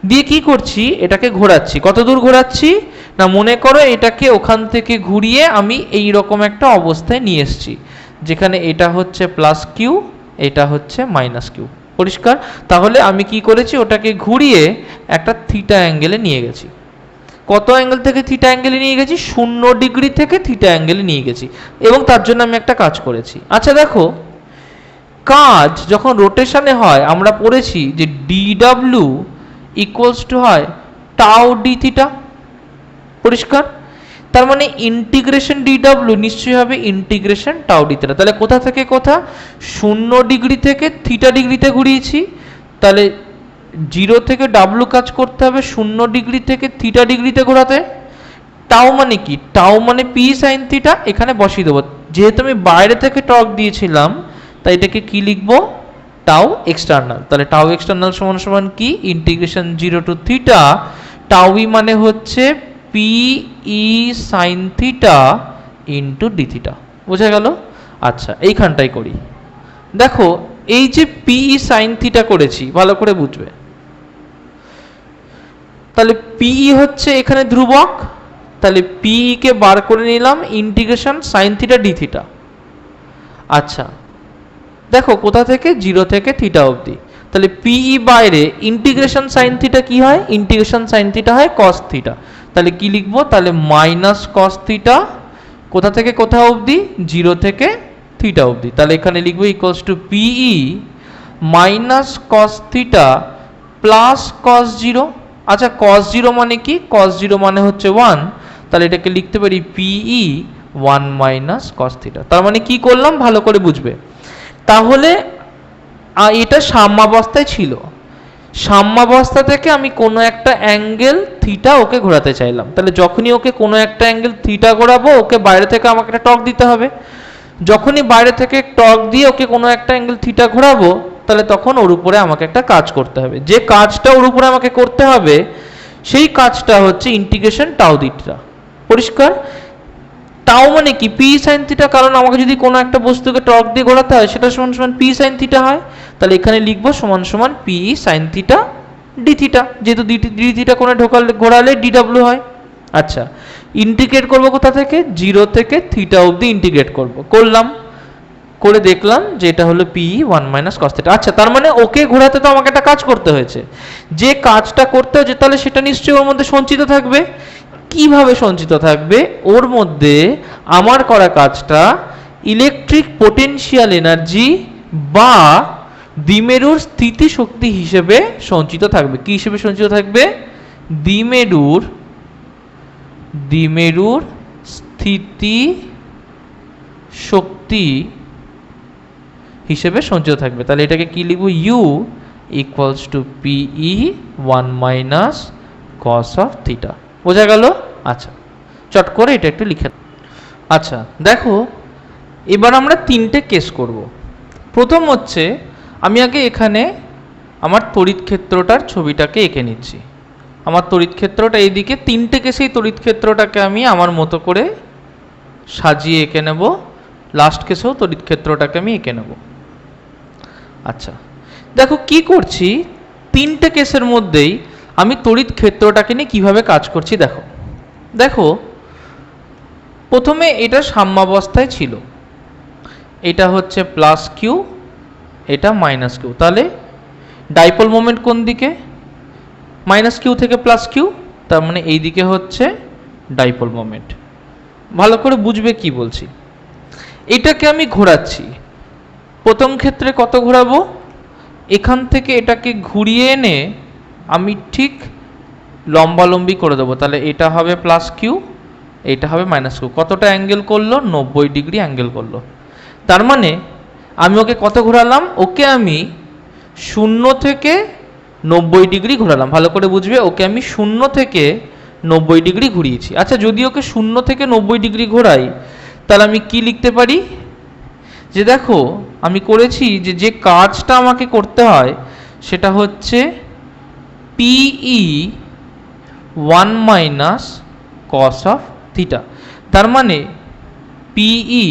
দিয়ে কি করছি, এটাকে ঘোরাচ্ছি। কত দূর ঘোরাচ্ছি না, মনে করো এটাকে ওখান থেকে ঘুরিয়ে আমি এই রকম একটা অবস্থায় নিয়ে এসেছি, যেখানে এটা হচ্ছে প্লাস কিউ, এটা হচ্ছে মাইনাস কিউ। পরিষ্কার? তাহলে আমি কি করেছি, ওটাকে ঘুরিয়ে একটা থিটা অ্যাঙ্গেলে নিয়ে গেছি। কত অ্যাঙ্গেল থেকে থিটা অ্যাঙ্গেলে নিয়ে গেছি? 0 ডিগ্রি থেকে থিটা অ্যাঙ্গেলে নিয়ে গেছি, এবং তার জন্য আমি একটা কাজ করেছি। আচ্ছা দেখো, কাজ যখন রোটেশনে হয় আমরা পড়েছি যে ডিডব্লিউ ইকুয়ালস টু হয় টাও ডি থিটা। পরিষ্কার? তার মানে ইন্টিগ্রেশন ডিডব্লিউ নিশ্চয়ই হবে ইন্টিগ্রেশন টাও ডি থিটা। তাহলে কোথা থেকে কোথা? 0 ডিগ্রি থেকে থিটা ডিগ্রিতে ঘুরিয়েছি, তাহলে 0 থেকে ডাব্লু কাজ করতে হবে 0 ডিগ্রি থেকে থিটা ডিগ্রিতে ঘোরাতে। টাও মানে কি? টাও মানে পি সাইন থিটা, এখানে বসিয়ে দেবো। যেহেতু আমি বাইরে থেকে টর্ক দিয়েছিলাম তাই এটাকে কি লিখবো? টাও এক্সটার্নাল। তাহলে টাও এক্সটার্নাল সমান সমান কি? ইন্টিগ্রেশন 0 টু থিটা টাও ই মানে হচ্ছে P E sine theta into D theta. বোঝা গেল? আচ্ছা, এইখানটাই করি। দেখো, এই যে পি ই সাইন থিটা করেছি, ভালো করে বুঝবে। তাহলে পি হচ্ছে এখানে ধ্রুবক, তাহলে পি কে বার করে নিলাম integration sign theta D theta. আচ্ছা দেখো, কোথা থেকে? 0 থেকে থিটা অবধি। তাহলে পিই বাইরে, ইন্টিগ্রেশন সাইন থিটা কি হয়? ইন্টিগ্রেশন সাইন থিটা হয় কস থিটা। তাহলে কি লিখবো? তাহলে মাইনাস কস থিটা, কোথা থেকে কোথা অবধি? 0 থেকে থিটা অবধি। তাহলে এখানে লিখবো equals to P E minus cos theta plus cos 0। আচ্ছা, কস 0 মানে কি? কস 0 মানে হচ্ছে 1, তাহলে এটাকে লিখতে পারি পিই 1 মাইনাস কস থিটা। তার মানে কি করলাম ভালো করে বুঝবে। তাহলে এটা সাম্যাবস্থায় ছিল, সাম্যাবস্থা থেকে আমি কোনো একটা অ্যাঙ্গেল থিটা ওকে ঘোরাতে চাইলাম। তাহলে যখনই ওকে কোনো একটা অ্যাঙ্গেল থিটা ঘোরাবো, ওকে বাইরে থেকে আমাকে একটা টর্ক দিতে হবে। যখনই বাইরে থেকে টর্ক দিয়ে ওকে কোনো একটা অ্যাঙ্গেল থিটা ঘোরাবো, তাহলে তখন ওর উপরে আমাকে একটা কাজ করতে হবে। যে কাজটা ওর উপরে আমাকে করতে হবে সেই কাজটা হচ্ছে ইন্টিগ্রেশন টাও থিটা। পরিষ্কার? টাও মানে কি? পি সাইন থিটা, কারণ আমাকে যদি কোনো একটা বস্তুকে টর্ক দিয়ে ঘোরাতে হয় সেটা সমান সমান পি সাইন থিটা হয়। তাহলে এখানে লিখবো সমান সমান P sign theta D theta, যেহেতু ডি থিটা কোনো ঘোরালে ডিডব্লিউ হয়। আচ্ছা, ইন্টিগ্রেট করবো কোথা থেকে? 0 থেকে থিটা অবধি ইন্টিগ্রেট করলাম, করে দেখলাম যে এটা হলো পি 1 মাইনাস কস থিটা। আচ্ছা, তার মানে ওকে ঘোরাতে তো আমাকে একটা কাজ করতে হয়েছে। যে কাজটা করতে হয়েছে তাহলে সেটা নিশ্চয়ই ওর মধ্যে সঞ্চিত থাকবে। কিভাবে সঞ্চিত থাকবে? ওর মধ্যে আমার করা কাজটা ইলেকট্রিক পোটেনশিয়াল এনার্জি বা দ্বিমেরুর স্থিতি শক্তি হিসেবে সঞ্চিত থাকবে। কি হিসেবে সঞ্চিত থাকবে? দ্বিমেরুর স্থিতি শক্তি হিসেবে সঞ্চিত থাকবে। তাহলে এটাকে কি লিখবো? U equals to P E 1 minus cos of theta. বোঝা গেল? আচ্ছা, চট করে এটা একটু লিখে। আচ্ছা দেখো, এবার আমরা 3টে কেস করব। প্রথম হচ্ছে, আমি আগে এখানে আমার তড়িৎ ক্ষেত্রটার ছবিটাকে এঁকে নিচ্ছি। আমার তড়িৎ ক্ষেত্রটা এইদিকে, 3টে কেসেই তড়িৎ ক্ষেত্রটাকে আমি আমার মতো করে সাজিয়ে এঁকে নেব। লাস্ট কেসেও তড়িৎ ক্ষেত্রটাকে আমি এঁকে নেব। আচ্ছা দেখো কি করছি, 3টে কেসের মধ্যেই আমি তড়িৎ ক্ষেত্রটাকে নিয়ে কীভাবে কাজ করছি দেখো। দেখো, প্রথমে এটা সাম্যাবস্থায় ছিল, এটা হচ্ছে প্লাস কিউ, এটা মাইনাস কিউ। তাহলে ডাইপোল মোমেন্ট কোন দিকে? মাইনাস কিউ থেকে প্লাস কিউ, তার মানে এই দিকে হচ্ছে ডাইপোল মোমেন্ট। ভালো করে বুঝবে কি বলছি। এটাকে আমি ঘোরাচ্ছি। প্রথম ক্ষেত্রে কত ঘোরাবো? এখান থেকে এটাকে ঘুরিয়ে এনে আমি ঠিক লম্বালম্বি করে দেবো। তাহলে এটা হবে প্লাস কিউ, এটা হবে মাইনাস কিউ। কতটা অ্যাঙ্গেল করলো? 90 ডিগ্রি অ্যাঙ্গেল করলো। তার মানে আমি ওকে কত ঘোরালাম? ওকে আমি 0 থেকে 90 ডিগ্রি ঘোরালাম। ভালো করে বুঝবে, ওকে আমি 0 থেকে 90 ডিগ্রি ঘুরিয়েছি। আচ্ছা, যদি ওকে 0 থেকে 90 ডিগ্রি ঘোরাই, তাহলে আমি কি লিখতে পারি? যে দেখো, আমি করেছি যে কাজটা আমাকে করতে হয় সেটা হচ্ছে পিই 1 মাইনাস কস অফ থিটা। তার মানে পিই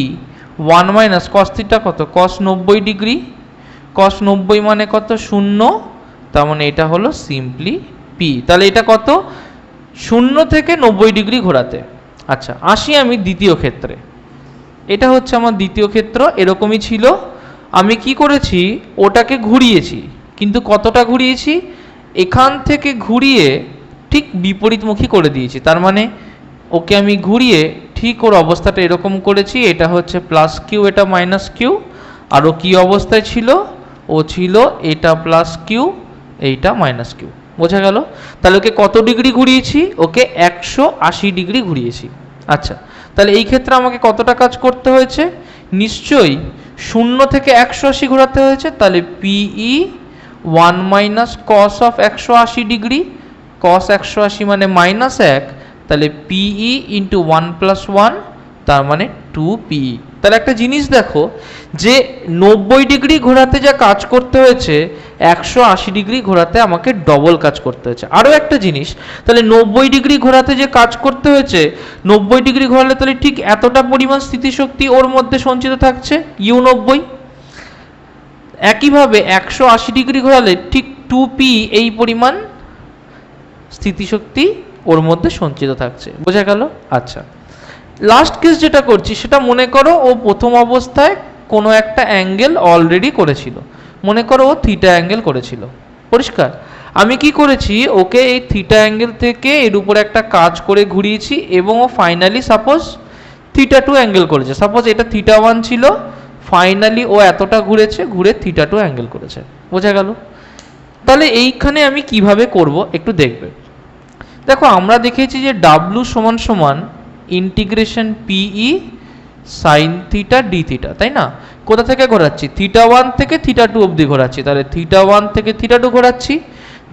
1 মাইনাস কস থিটা কত, কস 90 ডিগ্রি, কস 90 মানে কত 0, তার মানে এটা হলো সিম্পলি পি। তাহলে এটা কত, 0 থেকে 90 ডিগ্রি ঘোরাতে। আচ্ছা আসি আমি দ্বিতীয় ক্ষেত্রে, এটা হচ্ছে আমার দ্বিতীয় ক্ষেত্র, এরকমই ছিল। আমি কি করেছি, ওটাকে ঘুরিয়েছি, কিন্তু কতটা ঘুরিয়েছি, এখান থেকে ঘুরিয়ে ঠিক বিপরীতমুখী করে দিয়েছি। তার মানে ওকে আমি ঘুরিয়ে ঠিক ওর অবস্থাটা এরকম করেছি, এটা হচ্ছে প্লাস কিউ, এটা মাইনাস কিউ, আর ও কী অবস্থায় ছিল, ও ছিল এটা প্লাস কিউ, এইটা মাইনাস কিউ। বোঝা গেল? তাহলে ওকে কত ডিগ্রি ঘুরিয়েছি, ওকে 180 ডিগ্রি ঘুরিয়েছি। আচ্ছা তাহলে এই ক্ষেত্রে আমাকে কতটা কাজ করতে হয়েছে, নিশ্চয়ই 0 থেকে 180 ঘোরাতে হয়েছে। তাহলে পিই 1 minus cos of 180 degree, cos 180 মানে মাইনাস 1, তাহলে পিই ইন্টু 1 প্লাস 1, তার মানে 2পিই। তাহলে একটা জিনিস দেখো, যে 90 ডিগ্রি ঘোরাতে যা কাজ করতে হয়েছে, 180 ডিগ্রি ঘোরাতে আমাকে ডবল কাজ করতে হয়েছে। আরও একটা জিনিস, তাহলে 90 ডিগ্রি ঘোরাতে যে কাজ করতে হয়েছে, 90 ডিগ্রি ঘোরালে তাহলে ঠিক এতটা পরিমাণ স্থিতিশক্তি ওর মধ্যে সঞ্চিত থাকছে, U90। একইভাবে 180 ডিগ্রি ঘোরালে ঠিক 2পি এই পরিমাণ স্থিতিশক্তি ওর মধ্যে সঞ্চিত থাকছে। বোঝা গেল? আচ্ছা লাস্ট কেস যেটা করছি, সেটা মনে করো ও প্রথম অবস্থায় কোনো একটা অ্যাঙ্গেল অলরেডি করেছিল, মনে করো ও থিটা অ্যাঙ্গেল করেছিল। পরিষ্কার? আমি কি করেছি, ওকে এই থিটা অ্যাঙ্গেল থেকে এর উপরে একটা কাজ করে ঘুরিয়েছি, এবং ও ফাইনালি সাপোজ থিটা 2 অ্যাঙ্গেল করেছে। সাপোজ এটা থিটা 1 ছিল, ফাইনালি ও এতটা ঘুরেছে, ঘুরে থিটা 2 অ্যাঙ্গেল করেছে। বোঝা গেল? তাহলে এইখানে আমি কিভাবে করব একটু দেখবে। দেখো আমরা দেখেছি যে ডাব্লু সমান সমান integration P E sine theta D theta, তাই না? কোথা থেকে ঘোরাচ্ছি, থিটা 1 থেকে থিটা 2 অবধি ঘোরাচ্ছি। তাহলে থিটা 1 থেকে থিটা 2 ঘোরাচ্ছি,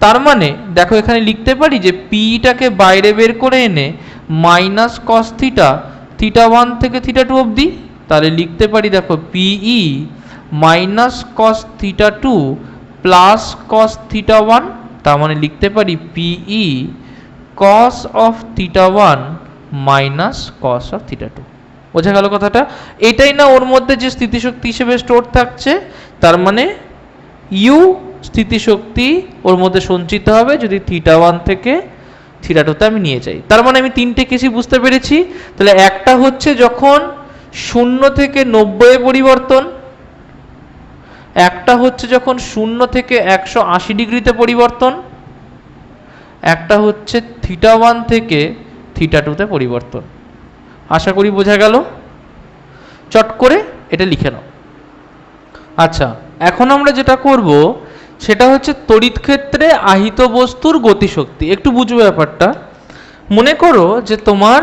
তার মানে দেখো এখানে লিখতে পারি যে পিটাকে বাইরে বের করে এনে মাইনাস কস থিটা, থিটা 1 থেকে থিটা 2 অবধি। তাহলে লিখতে পারি দেখো P E minus cos theta 2 plus cos theta 1, তার মানে লিখতে পারি P E cos of theta 1 minus cos of theta 2। বোঝা গেল কথাটা? এটাই না ওর মধ্যে যে স্থিতিশক্তি হিসেবে স্টোর থাকছে, তার মানে ইউ স্থিতিশক্তি ওর মধ্যে সঞ্চিত হবে যদি থিটা 1 থেকে থিটা 2তে আমি নিয়ে যাই। তার মানে আমি তিনটে কেসই বুঝতে পেরেছি। তাহলে একটা হচ্ছে যখন 0 থেকে 90 পরিবর্তন, একটা হচ্ছে যখন 0 থেকে 180 ডিগ্রিতে পরিবর্তন, একটা হচ্ছে থিটা 1 থেকে থিটা 2তে পরিবর্তন। আশা করি বোঝা গেল। চট করে এটা লিখে নাও। আচ্ছা এখন আমরা যেটা করব সেটা হচ্ছে তড়িৎ ক্ষেত্রে আহিত বস্তুর গতিশক্তি। একটু বুঝবে ব্যাপারটা। মনে করো যে তোমার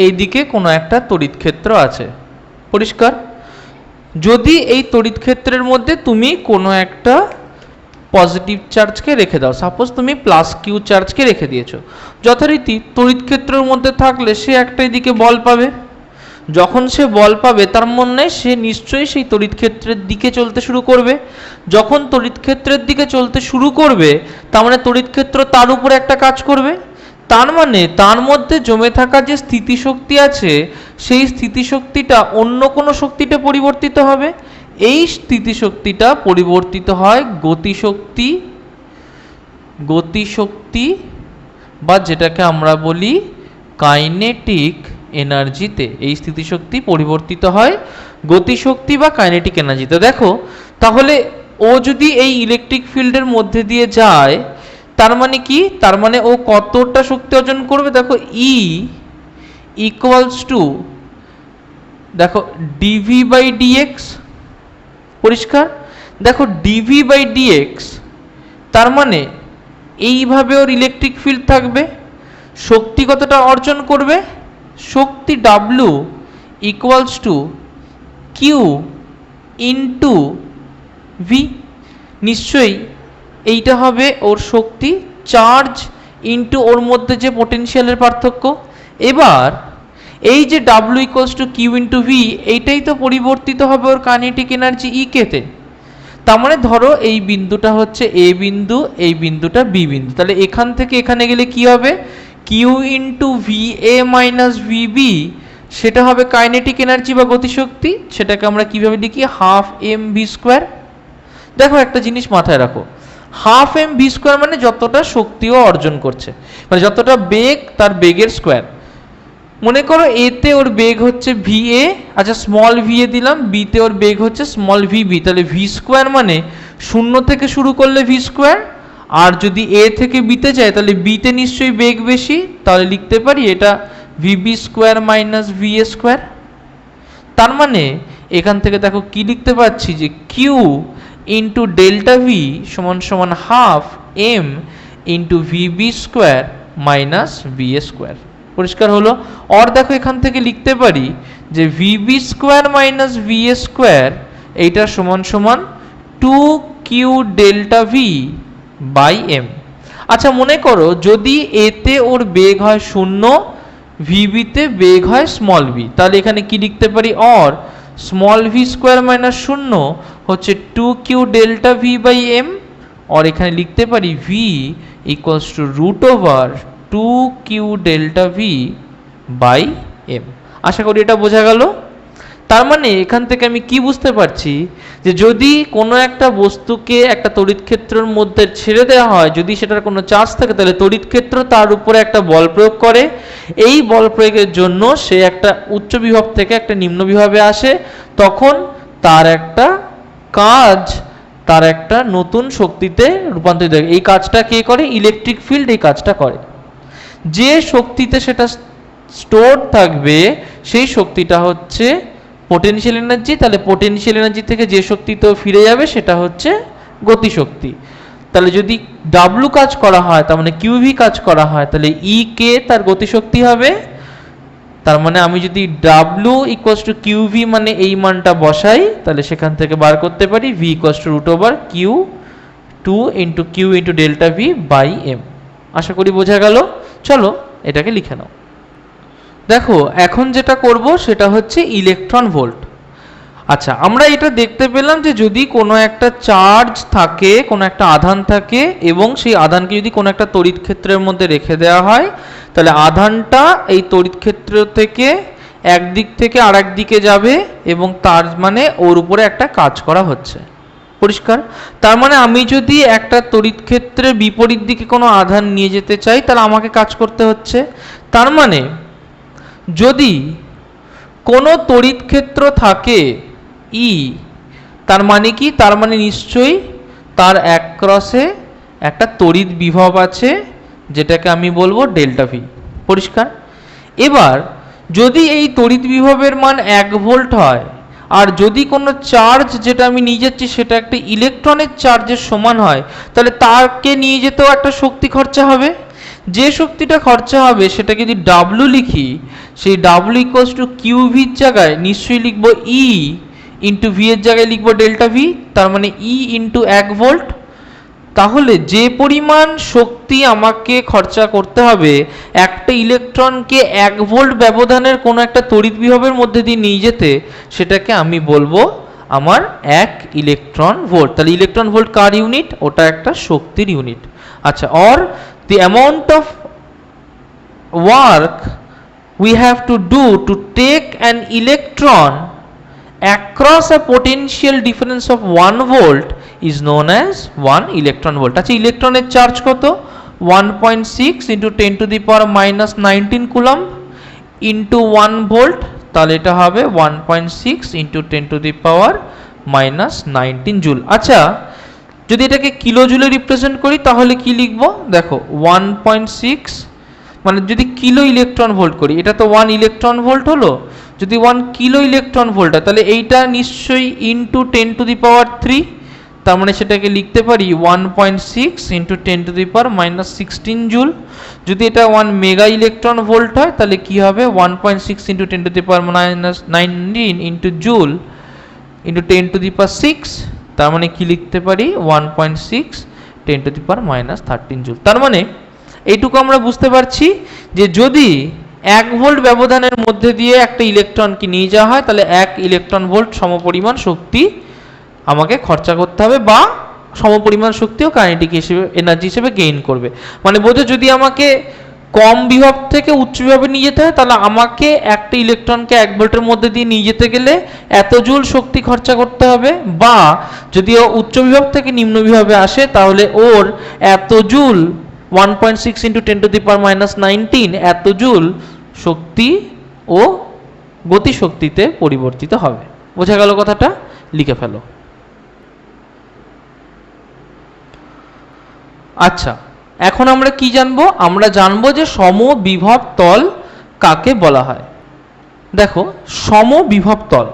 এইদিকে কোনো একটা তড়িৎ ক্ষেত্র আছে, পরিষ্কার? যদি এই তড়িৎ ক্ষেত্রের মধ্যে তুমি কোনো একটা পজিটিভ চার্জকে রেখে দাও, সাপোজ তুমি প্লাস কিউ চার্জকে রেখে দিয়েছো, যথারীতি তড়িৎ ক্ষেত্রের মধ্যে থাকলে সে একটা দিকে বল পাবে। যখন সে বল পাবে তার মানে সে নিশ্চয়ই সেই তড়িৎ ক্ষেত্রের দিকে চলতে শুরু করবে। যখন তড়িৎ ক্ষেত্রের দিকে চলতে শুরু করবে, তার মানে তড়িৎ ক্ষেত্র তার উপরে একটা কাজ করবে। তার মানে তার মধ্যে জমে থাকা যে স্থিতিশক্তি আছে, সেই স্থিতিশক্তিটা অন্য কোনো শক্তিতে পরিবর্তিত হবে। এই স্থিতিশক্তিটা পরিবর্তিত হয় গতিশক্তি, গতিশক্তি বা যেটাকে আমরা বলি কাইনেটিক এনার্জিতে। এই স্থিতিশক্তি পরিবর্তিত হয় গতিশক্তি বা কাইনেটিক এনার্জিতে। দেখো তাহলে ও যদি এই ইলেকট্রিক ফিল্ডের মধ্যে দিয়ে যায়, তার মানে কি, তার মানে ও কতটা শক্তি অর্জন করবে। দেখো ই ইকুয়ালস টু দেখো ডিভি বাই ডিএক্স। পরিষ্কার? দেখো ডিভি বাই ডিএক্স, তার মানে এইভাবে ওর ইলেকট্রিক ফিল্ড থাকবে। শক্তি কতটা অর্জন করবে, শক্তি W equals to Q into V. নিশ্চয়ই এইটা হবে ওর শক্তি, চার্জ ইন্টু ওর মধ্যে যে পোটেনশিয়ালের পার্থক্য। এবার এই যে W equals to Q into V, এইটাই তো পরিবর্তিত হবে ওর কাইনেটিক এনার্জি ই কেতে। তার মানে ধরো এই বিন্দুটা হচ্ছে এ বিন্দু, এই বিন্দুটা বি বিন্দু। তাহলে এখান থেকে এখানে গেলে কি হবে, Q into V A minus V B, সেটা হবে কাইনেটিক এনার্জি বা গতিশক্তি। সেটাকে আমরা কিভাবে লিখি, হাফ এম ভি স্কোয়ার। দেখো একটা জিনিস মাথায় রাখো, হাফ এম ভি স্কোয়ার মানে যতটা শক্তিও অর্জন করছে, মানে যতটা বেগ তার বেগের স্কোয়ার। মনে করো এতে ওর বেগ হচ্ছে ভি এ, আচ্ছা স্মল ভি এ দিলাম, বিতে ওর বেগ হচ্ছে স্মল ভি বি, তাহলে ভি স্কোয়ার মানে 0 থেকে শুরু করলে ভি স্কোয়ার, আর যদি এ থেকে বিতে যায় তাহলে বিতে নিশ্চয়ই বেগ বেশি, তাহলে লিখতে পারি এটা VB square minus V A square. তার মানে এখান থেকে দেখো কি লিখতে পাচ্ছি যে কিউ ইন্টু ডেল্টা ভি সমান সমান half M into V B square minus V A square. পরিষ্কার হলো? আর দেখো এখান থেকে লিখতে পারি যে V B square minus V A square এইটা সমান সমান 2q delta V by M. আচ্ছা মনে করো যদি এতে ওর বেগ হয় 0, ভিবিতে বেগ হয় স্মল ভি, তাহলে এখানে কি লিখতে পারি, or small V square minus 0 হচ্ছে 2q delta V by M, और এখানে লিখতে পারি V equals to root over 2q delta V by M. আশা করি এটা বোঝা গেল। তার মানে এখান থেকে আমি কি বুঝতে পারছি যে যদি কোনো একটা বস্তুকে একটা তড়িৎ ক্ষেত্রের মধ্যে ছেড়ে দেওয়া হয়, যদি সেটার কোনো চার্জ থাকে, তাহলে তড়িৎ ক্ষেত্র তার উপরে একটা বল প্রয়োগ করে। এই বল প্রয়োগের জন্য সে একটা উচ্চ বিভব থেকে একটা নিম্ন বিভবে আসে, তখন তার একটা কাজ, তার একটা নতুন শক্তিতে রূপান্তরিত হয়। এই কাজটা কে করে? ইলেকট্রিক ফিল্ড এই কাজটা করে। যে শক্তিতে সেটা স্টোর থাকবে সেই শক্তিটা হচ্ছে পোটেনশিয়াল এনার্জি, তাহলে পোটেনশিয়াল এনার্জি থেকে যে শক্তিতে ফিরে যাবে সেটা হচ্ছে গতিশক্তি। তাহলে যদি ডাব্লু কাজ করা হয়, তার মানে কিউভি কাজ করা হয়, তাহলে ই কে তার গতিশক্তি হবে। তার মানে আমি যদি ডাব্লু ইকুয়ালস টু কিউভি মানে এই মানটা বসাই, তাহলে সেখান থেকে বার করতে পারি V equals to root over Q 2 into Q into delta V by M. আশা করি বোঝা গেল। চলো এটাকে লিখে নাও। দেখো এখন যেটা করব সেটা হচ্ছে ইলেকট্রন ভোল্ট। আচ্ছা আমরা এটা দেখতে পেলাম যে যদি কোনো একটা চার্জ থাকে, কোনো একটা আধান থাকে, এবং সেই আধানকে যদি কোনো একটা তড়িৎ ক্ষেত্রের মধ্যে রেখে দেওয়া হয়, তাহলে আধানটা এই তড়িৎ ক্ষেত্র থেকে এক দিক থেকে আরেক দিকে যাবে, এবং তার মানে ওর উপরে একটা কাজ করা হচ্ছে। পরিষ্কার? তার মানে আমি যদি একটা তড়িৎ ক্ষেত্রের বিপরীত দিকে কোনো আধান নিয়ে যেতে চাই, তাহলে আমাকে কাজ করতে হচ্ছে। তার মানে যদি কোনো তড়িৎ ক্ষেত্র থাকে ই, তার মানে কি? তার মানে নিশ্চয়ই তার এক ক্রসে একটা তড়িৎ বিভব আছে, যেটাকে আমি বলবো ডেল্টা ভি। পরিষ্কার? এবার যদি এই তড়িৎ বিভবের মান 1 ভোল্ট হয়, আর যদি কোনো চার্জ যেটা আমি নিয়ে যাচ্ছি সেটা একটা ইলেকট্রনের চার্জের সমান হয়, তাহলে তাকে নিয়ে যেতেও একটা শক্তি খরচা হবে। যে শক্তিটা খরচা হবে সেটাকে যদি ডাব্লু লিখি, সেই ডাব্লু ইকুয়ালস টু কিউ ভির জায়গায় নিশ্চয়ই লিখবো ই ইন্টু ভি এর জায়গায় লিখবো ডেল্টা ভি, তার মানে ই ইন্টু 1 ভোল্ট। তাহলে যে পরিমাণ শক্তি আমাকে খরচা করতে হবে একটা ইলেকট্রনকে 1 ভোল্ট ব্যবধানের কোনো একটা তড়িৎ বিভবের মধ্যে দিয়ে নিয়ে যেতে, সেটাকে আমি বলবো আমার 1 ইলেকট্রন ভোল্ট। তাহলে ইলেকট্রন ভোল্ট কার ইউনিট? ওটা একটা শক্তির ইউনিট। আচ্ছা, or the amount of work we have to do to take an electron across a potential difference of 1 volt is known as 1 electron volt. আচ্ছা ইলেকট্রনের চার্জ কত? 1.6 into 10 to the power minus 19 coulomb into 1 volt, তাহলে এটা হবে 1.6 into 10 to the power minus 19 joule. আচ্ছা যদি এটাকে kilo জুলে represent করি তাহলে কি লিখব? দেখো 1.6 মানে যদি কিলো ইলেকট্রন ভোল্ট করি, এটা তো 1 ইলেকট্রন ভোল্ট হলো। যদি 1 কিলো ইলেকট্রন ভোল্ট হয়, তাহলে এইটা নিশ্চয়ই ইন্টু 10 টু দি পাওয়ার 3, তার মানে সেটাকে লিখতে পারি 1.6 into 10 to the power minus 16 joule. যদি এটা 1 মেগা ইলেকট্রন ভোল্ট হয়, তাহলে কি হবে? 1.6 into 10 to the power minus 19 into joule into 10 to the power 6, তার মানে কি লিখতে পারি? 1.6 10 to the power minus 13 joule. তার মানে এইটুকু আমরা বুঝতে পারছি যে যদি 1 ভোল্ট ব্যবধানের মধ্যে দিয়ে একটা ইলেকট্রনকে নিয়ে যাওয়া হয়, তাহলে 1 ইলেকট্রন ভোল্ট সমপরিমাণ শক্তি আমাকে খরচা করতে হবে, বা সমপরিমাণ শক্তিও কাইনেটিক হিসেবে এনার্জি হিসেবে গেইন করবে। মানে বোধহয় যদি আমাকে কম বিভব থেকে উচ্চ বিভবে নিয়ে যেতে হয়, তাহলে আমাকে একটা ইলেকট্রনকে 1 ভোল্টের মধ্যে দিয়ে নিয়ে যেতে গেলে এত জুল শক্তি খরচা করতে হবে, বা যদি ও উচ্চ বিভব থেকে নিম্ন বিভবে আসে তাহলে ওর এত জুল 1.6 × 10⁻⁻19 এত জুল শক্তি ও গতি শক্তিতে পরিবর্তিত হবে। বোঝা গেল কথাটা? লিখে ফেলো। আচ্ছা, এখন আমরা কি জানবো? আমরা জানবো যে সমবিভব তল কাকে বলা হয়। দেখো, সমবিভব তল,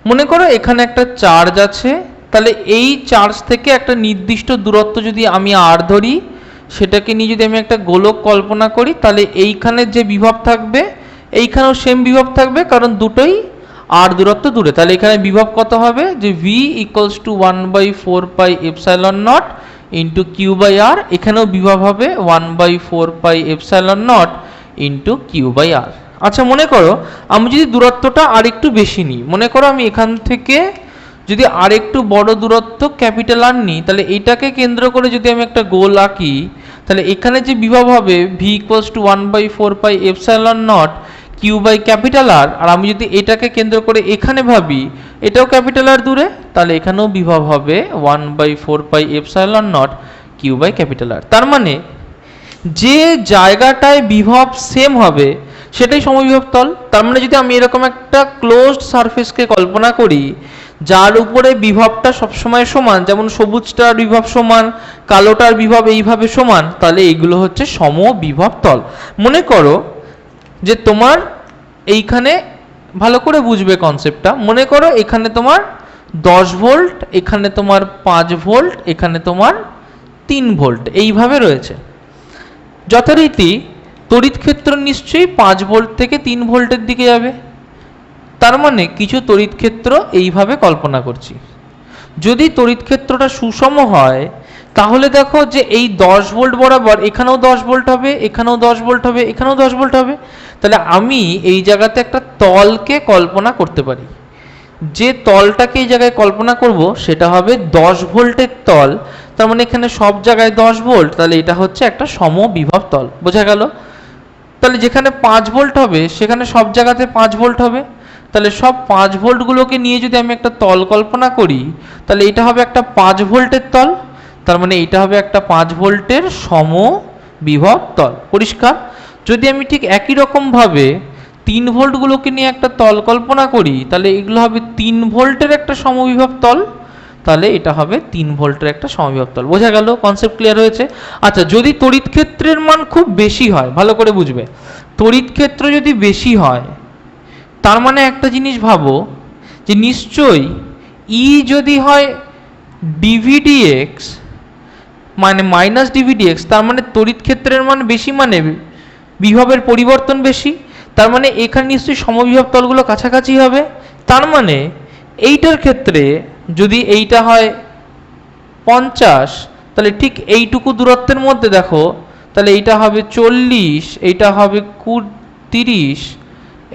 মনে করো এখানে একটা চার্জ আছে, তাহলে এই চার্জ থেকে একটা নির্দিষ্ট দূরত্ব যদি আমি আর ধরি, সেটাকে নিয়ে যদি আমি একটা গোলক কল্পনা করি, তাহলে এইখানে যে বিভব থাকবে এইখানেও সেম বিভব থাকবে, কারণ দুটোই আর দূরত্ব দূরে। তাহলে এখানে বিভব কত হবে? যে v = 1/4πε0 ইন্টু q/r, এখানেও বিভব হবে 1/4πε0 ইন্টু q/r। আচ্ছা, মনে করো আমি যদি দূরত্বটা আরেকটু বেশি নিই, মনে করো আমি এখান থেকে যদি আরেকটু বড় দূরত্ব ক্যাপিটাল আর নিই, তাহলে এটাকে কেন্দ্র করে যদি আমি একটা গোল আঁকি, তাহলে এখানে যে বিভব হবে v = 1/4πε0 q/R, আর আমি যদি এটাকে কেন্দ্র করে এখানে ভাবি, এটাও ক্যাপিটাল আর দূরে, তাহলে এখানেও বিভব হবে 1/4πε0 q/R। তার মানে যে জায়গাটায় বিভব সেম হবে সেটাই সমবিভব তল। তার মানে যদি আমি এরকম একটা ক্লোজড সারফেসকে কল্পনা করি যার উপরে বিভবটা সবসময় সমান, যেমন সবুজটার বিভব সমান, কালোটার বিভব এইভাবে সমান, তাহলে এইগুলো হচ্ছে সমবিভব তল। মনে করো যে তোমার এইখানে, ভালো করে বুঝবে কনসেপ্টটা, মনে করো এখানে তোমার 10 ভোল্ট, এখানে তোমার 5 ভোল্ট, এখানে তোমার 3 ভোল্ট এইভাবে রয়েছে। যথারীতি তড়িৎ ক্ষেত্র নিশ্চয়ই 5 ভোল্ট থেকে 3 ভোল্টের দিকে যাবে। তার মানে কিছু তড়িৎ ক্ষেত্র এইভাবে কল্পনা করছি। যদি তড়িৎ ক্ষেত্রটা সুষম হয়, তাহলে দেখো যে এই 10 ভোল্ট বরাবর এখানেও 10 ভোল্ট হবে, এখানেও 10 ভোল্ট হবে, এখানেও 10 ভোল্ট হবে। তাহলে আমি এই জায়গাতে একটা তলকে কল্পনা করতে পারি। যে তলটাকে এই জায়গায় কল্পনা করব সেটা হবে 10 ভোল্টের তল। তার মানে এখানে সব জায়গায় 10 ভোল্ট, তাহলে এটা হচ্ছে একটা সমবিভব তল। বোঝা গেল? তাহলে যেখানে 5 ভোল্ট হবে সেখানে সব জায়গাতে 5 ভোল্ট হবে। তাহলে সব 5 ভোল্টগুলোকে নিয়ে যদি আমি একটা তল কল্পনা করি, তাহলে এটা হবে একটা 5 ভোল্টের তল। তার মানে এটা হবে একটা 5 ভোল্টের সমবিভব তল। পরিষ্কার? যদি আমি ঠিক একই রকমভাবে 3 ভোল্টগুলোকে নিয়ে একটা তল কল্পনা করি, তাহলে এগুলো হবে 3 ভোল্টের একটা সমবিভব তল। তাহলে এটা হবে 3 ভোল্টের একটা সমবিভব তল। বোঝা গেল? কনসেপ্ট ক্লিয়ার হয়েছে? আচ্ছা, যদি তড়িৎ ক্ষেত্রের মান খুব বেশি হয়, ভালো করে বুঝবে, তড়িৎ ক্ষেত্র যদি বেশি হয়, তার মানে একটা জিনিস ভাবো যে নিশ্চয়ই ই যদি হয় dvdx মানে মাইনাস dvdx, তার মানে তড়িৎ ক্ষেত্রের মান বেশি, মানে বিভবের পরিবর্তন বেশি। তার মানে এখানে নিশ্চয়ই সমবিভব তলগুলো কাছাকাছি হবে। তার মানে এইটার ক্ষেত্রে যদি এইটা হয় 50, তাহলে ঠিক এইটুকু দূরত্বের মধ্যে দেখো, তাহলে এইটা হবে 40, এইটা হবে 30,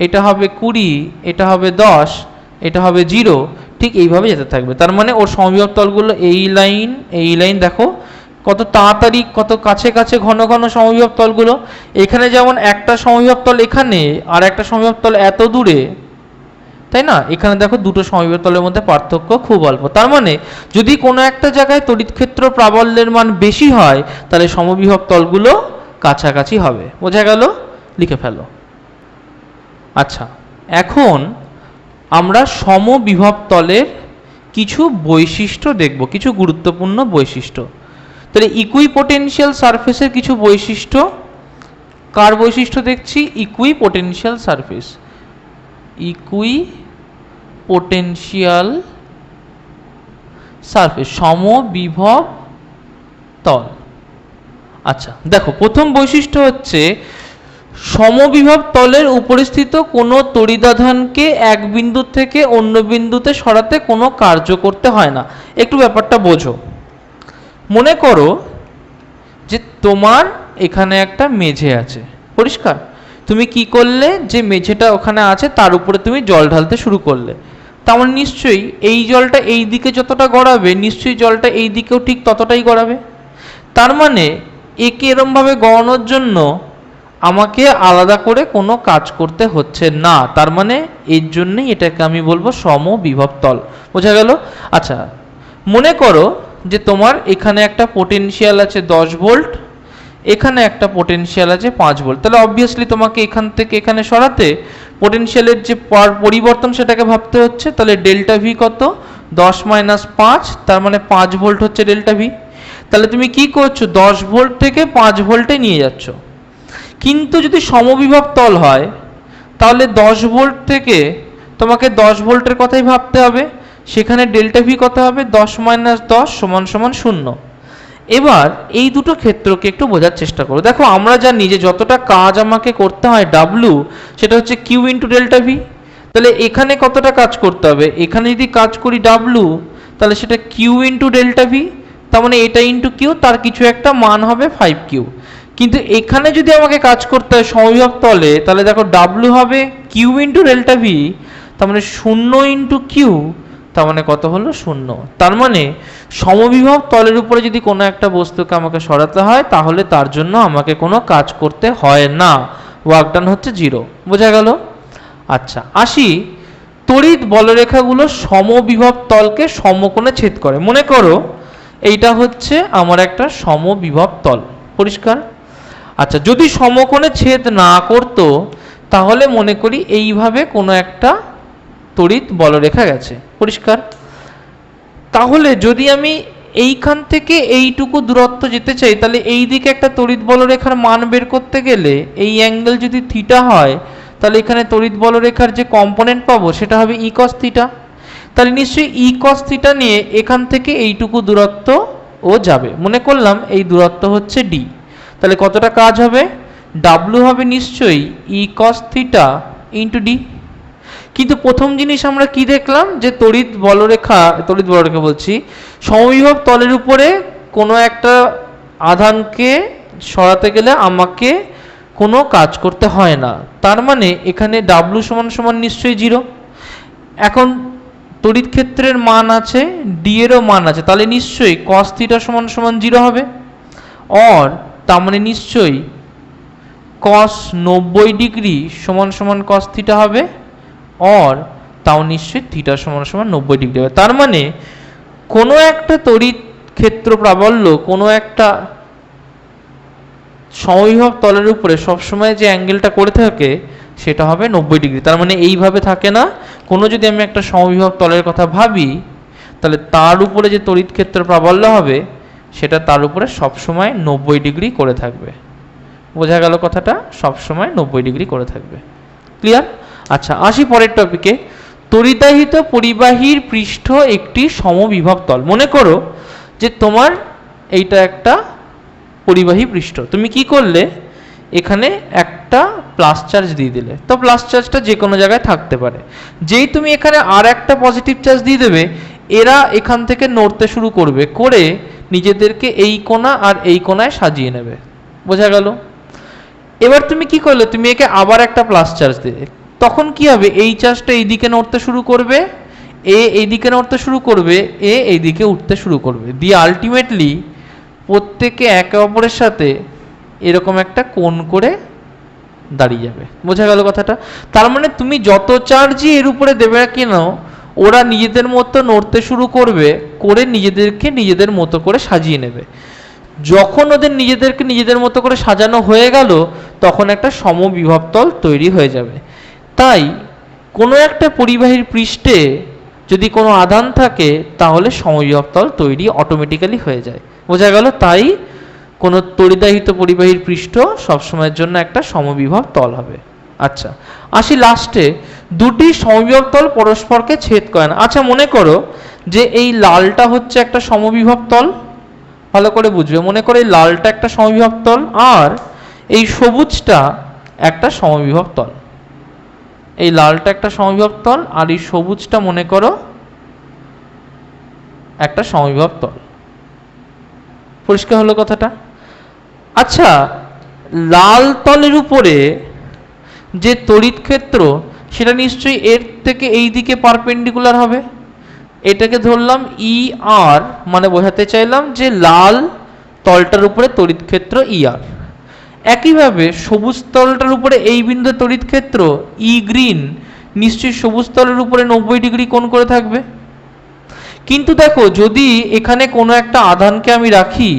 এটা হবে 20, এটা হবে 10, এটা হবে 0, ঠিক এইভাবে যেতে থাকবে। তার মানে ওর সমবিভব তলগুলো এই লাইন দেখো কত তাড়াতাড়ি, কত কাছে কাছে ঘন ঘন সমবিভব তলগুলো। এখানে যেমন একটা সমবিভব তল এখানে, আর একটা সমবিভব তল এত দূরে, তাই না? এখানে দেখো দুটো সমবিভব তলের মধ্যে পার্থক্য খুব অল্প। তার মানে যদি কোনো একটা জায়গায় তড়িৎ ক্ষেত্র প্রাবল্যের মান বেশি হয়, তাহলে সমবিভব তলগুলো কাছাকাছি হবে। বোঝা গেল? লিখে ফেলো। আচ্ছা, এখন আমরা সমবিভব তলের কিছু বৈশিষ্ট্য দেখব, কিছু গুরুত্বপূর্ণ বৈশিষ্ট্য। তাহলে ইকুইপোটেনশিয়াল সারফেসের কিছু বৈশিষ্ট্য। কার বৈশিষ্ট্য দেখছি? ইকুইপোটেনশিয়াল সারফেস, ইকুইপোটেনশিয়াল সারফেস, সমবিভব তল। আচ্ছা দেখো, প্রথম বৈশিষ্ট্য হচ্ছে সমবিভব তলের উপরিস্থিত কোনো তড়িদাধানকে এক বিন্দু থেকে অন্য বিন্দুতে সরাতে কোনো কার্য করতে হয় না। একটু ব্যাপারটা বোঝো। মনে করো যে তোমার এখানে একটা মেঝে আছে, পরিষ্কার? তুমি কি করলে, যে মেঝেটা ওখানে আছে তার উপরে তুমি জল ঢালতে শুরু করলে। তার মানে নিশ্চয়ই এই জলটা এই দিকে যতটা গড়াবে, নিশ্চয়ই জলটা এই দিকেও ঠিক ততটাই গড়াবে। তার মানে একে এরমভাবে গড়ানোর জন্য আমাকে আলাদা করে কোনো কাজ করতে হচ্ছে না, তার মানে এর জন্যই এটাকে আমি বলবো সমবিভব তল। বোঝা গেল? আচ্ছা, মনে করো যে তোমার এখানে একটা পোটেনশিয়াল আছে 10 ভোল্ট, এখানে একটা পোটেনশিয়াল আছে 5 ভোল্ট, তাহলে অবভিয়াসলি তোমাকে এখান থেকে এখানে সরাতে পোটেনশিয়ালের যে পরিবর্তন সেটাকে ভাবতে হচ্ছে। তাহলে ডেল্টা ভি কত? 10 মাইনাস 5, তার মানে 5 ভোল্ট হচ্ছে ডেল্টা ভি। তাহলে তুমি কি করছো? 10 ভোল্ট থেকে 5 ভোল্টে নিয়ে যাচ্ছ। কিন্তু যদি সমবিভব তল হয় তাহলে 10 ভোল্ট থেকে তোমাকে 10 ভোল্টের কথাই ভাবতে হবে, সেখানে ডেল্টা ভি কত হবে? 10 মাইনাস 10 সমান সমান 0। এবার এই দুটো ক্ষেত্রকে একটু বোঝার চেষ্টা করো। দেখো, আমরা জানি যে যতটা কাজ আমাকে করতে হয় ডাব্লু, সেটা হচ্ছে কিউ ইন্টু ডেল্টা ভি। তাহলে এখানে কতটা কাজ করতে হবে? এখানে যদি কাজ করি ডাব্লু, তাহলে সেটা কিউ ইন্টু ডেল্টা ভি, তার মানে এটা ইন্টু কিউ, তার কিছু একটা মান হবে 5 কিউ। কিন্তু এখানে যদি আমাকে কাজ করতে হয় সমবিভব তলে, তাহলে দেখো ডাব্লু হবে কিউ ইন্টু ডেল্টা ভি, তার মানে 0 ইন্টু কিউ, তার মানে কত হলো? 0। তার মানে সমবিভব তলের উপরে যদি কোনো একটা বস্তুকে আমাকে সরাতে হয় তাহলে তার জন্য আমাকে কোনো কাজ করতে হয় না, ওয়ার্ক ডান হচ্ছে 0। বোঝা গেল? আচ্ছা, আসি তড়িৎ বলরেখাগুলো সমবিভব তলকে সমকোণে ছেদ করে। মনে করো এইটা হচ্ছে আমার একটা সমবিভব তল, পরিষ্কার? আচ্ছা, যদি সমকোণে ছেদ না করতো তাহলে মনে করি এইভাবে কোনো একটা তড়িৎ বলরেখা গেছে, পরিষ্কার? তাহলে যদি আমি এইখান থেকে এইটুকু দূরত্ব যেতে চাই, তাহলে এই দিকে একটা তড়িৎ বলরেখার মান বের করতে গেলে এই অ্যাঙ্গেল যদি থিটা হয়, তাহলে এখানে তড়িৎ বলরেখার যে কম্পোনেন্ট পাবো সেটা হবে ই কস থিটা। তাহলে নিশ্চয়ই ই কস থিটা নিয়ে এখান থেকে এইটুকু দূরত্ব ও যাবে। মনে করলাম এই দূরত্ব হচ্ছে ডি, তাহলে কতটা কাজ হবে? ডাব্লু হবে নিশ্চয়ই ই কস থিটা ইন্টু ডি। কিন্তু প্রথম জিনিস আমরা কি দেখলাম? যে তড়িৎ বলরেখা বলছি, সমবিভব তলের উপরে কোনো একটা আধানকে সরাতে গেলে আমাকে কোনো কাজ করতে হয় না, তার মানে এখানে ডাব্লু সমান সমান নিশ্চয়ই 0। এখন তড়িৎ ক্ষেত্রের মান আছে, ডি এরও মান আছে, তাহলে নিশ্চয়ই কস থিটা সমান সমান 0 হবে। অর তার মানে নিশ্চয়ই কস 90 ডিগ্রি সমান সমান কস থিটা হবে, অর তাও নিশ্চয়ই থিটা সমান সমান 90 ডিগ্রি হবে। তার মানে কোনো একটা তড়িৎ ক্ষেত্র প্রাবল্য কোনো একটা সমবিভব তলের উপরে সবসময় যে অ্যাঙ্গেলটা করে থাকে সেটা হবে 90 ডিগ্রি। তার মানে এইভাবে থাকে না, কোনো যদি আমি একটা সমবিভব তলের কথা ভাবি তাহলে তার উপরে যে তড়িৎ ক্ষেত্র প্রাবল্য হবে সেটা তার উপরে সবসময় 90 ডিগ্রি করে থাকবে। বোঝা গেল কথাটা? সবসময় 90 ডিগ্রি করে থাকবে। ক্লিয়ার? আচ্ছা, আসি পরের টপিকে। তড়িদাহিত পরিবাহীর পৃষ্ঠ একটি সমবিভব তল। মনে করো যে তোমার এইটা একটা পরিবাহী পৃষ্ঠ, তুমি কি করলে? এখানে একটা প্লাস চার্জ দিয়ে দিলে, তো প্লাস চার্জটা যে কোনো জায়গায় থাকতে পারে। যেই তুমি এখানে আর একটা পজিটিভ চার্জ দিয়ে দেবে, এরা এখান থেকে নড়তে শুরু করবে, করে নিজেদেরকে এই কোণা আর এই কোণায় সাজিয়ে নেবে। বোঝা গেল? এবার তুমি কি করলে? তুমি একে আবার একটা প্লাস চার্জ দিলে, তখন কি হবে? এই চার্জটা এইদিকে নড়তে শুরু করবে, এ এইদিকে নড়তে শুরু করবে, এ এইদিকে উঠতে শুরু করবে, দিয়ে আলটিমেটলি প্রত্যেকে একে অপরের সাথে এরকম একটা কোণ করে দাঁড়িয়ে যাবে। বোঝা গেল কথাটা? তার মানে তুমি যত চার্জই এর উপরে দেবে না কেন, ওরা নিজেদের মতো নড়তে শুরু করবে, করে নিজেদেরকে নিজেদের মতো করে সাজিয়ে নেবে। যখন ওদের নিজেদেরকে নিজেদের মতো করে সাজানো হয়ে গেল তখন একটা সমবিভব তল তৈরি হয়ে যাবে। তাই কোনো একটা পরিবাহীর পৃষ্ঠে যদি কোনো আধান থাকে তাহলে সমবিভব তল তৈরি অটোমেটিক্যালি হয়ে যায়। বোঝা গেল? তাই কোনো তড়িদাহিত পরিবাহীর পৃষ্ঠ সবসময়ের জন্য একটা সমবিভব তল হবে। আচ্ছা, আসি লাস্টে, দুটি সমবিভব তল পরস্পরকে ছেদ করে না। আচ্ছা, মনে করো যে এই লালটা হচ্ছে একটা সমবিভব তল, ভালো করে বুঝবে। মনে করো এই লালটা একটা সমবিভব তল আর এই সবুজটা একটা সমবিভব তল। এই লালটা একটা সমবিভব তল আর এই সবুজটা মনে করো একটা সমবিভব তল। পরিষ্কার হলো কথাটা? আচ্ছা, লাল তলের উপরে যে তড়িৎ ক্ষেত্র সেটা নিশ্চয়ই এর থেকে এই দিকে পারপেন্ডিকুলার হবে। এটাকে ধরলাম ই আর, মানে বোঝাতে চাইলাম যে লাল তলটার উপরে তড়িৎ ক্ষেত্র ER। একইভাবে সবুজ তলটার উপরে এই বিন্দুতে তড়িৎ ক্ষেত্র E গ্রিন, নিশ্চয়ই সবুজ তলের উপরে 90 ডিগ্রি কোণ করে থাকবে। কিন্তু দেখো যদি এখানে কোনো একটা আধানকে আমি রাখি,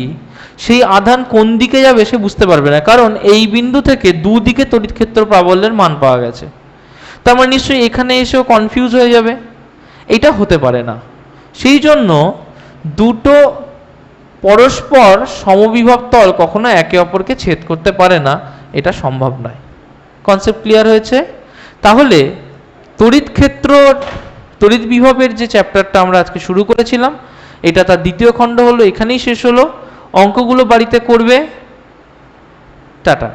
সেই আধান কোন দিকে যাবে সে বুঝতে পারবে না, কারণ এই বিন্দু থেকে দুদিকে তড়িৎ ক্ষেত্র প্রাবল্যের মান পাওয়া গেছে। তার মানে নিশ্চয়ই এখানে এসেও কনফিউজ হয়ে যাবে, এটা হতে পারে না। সেই জন্য দুটো পরস্পর সমবিভব তল কখনো একে অপরকে ছেদ করতে পারে না, এটা সম্ভব নয়। কনসেপ্ট ক্লিয়ার হয়েছে? তাহলে তড়িৎ ক্ষেত্র তড়িৎ বিভবের যে চ্যাপ্টারটা আমরা আজকে শুরু করেছিলাম, এটা তার দ্বিতীয় খণ্ড হলো, এখানেই শেষ হলো। অঙ্কগুলো বাড়িতে করবে। টাটা।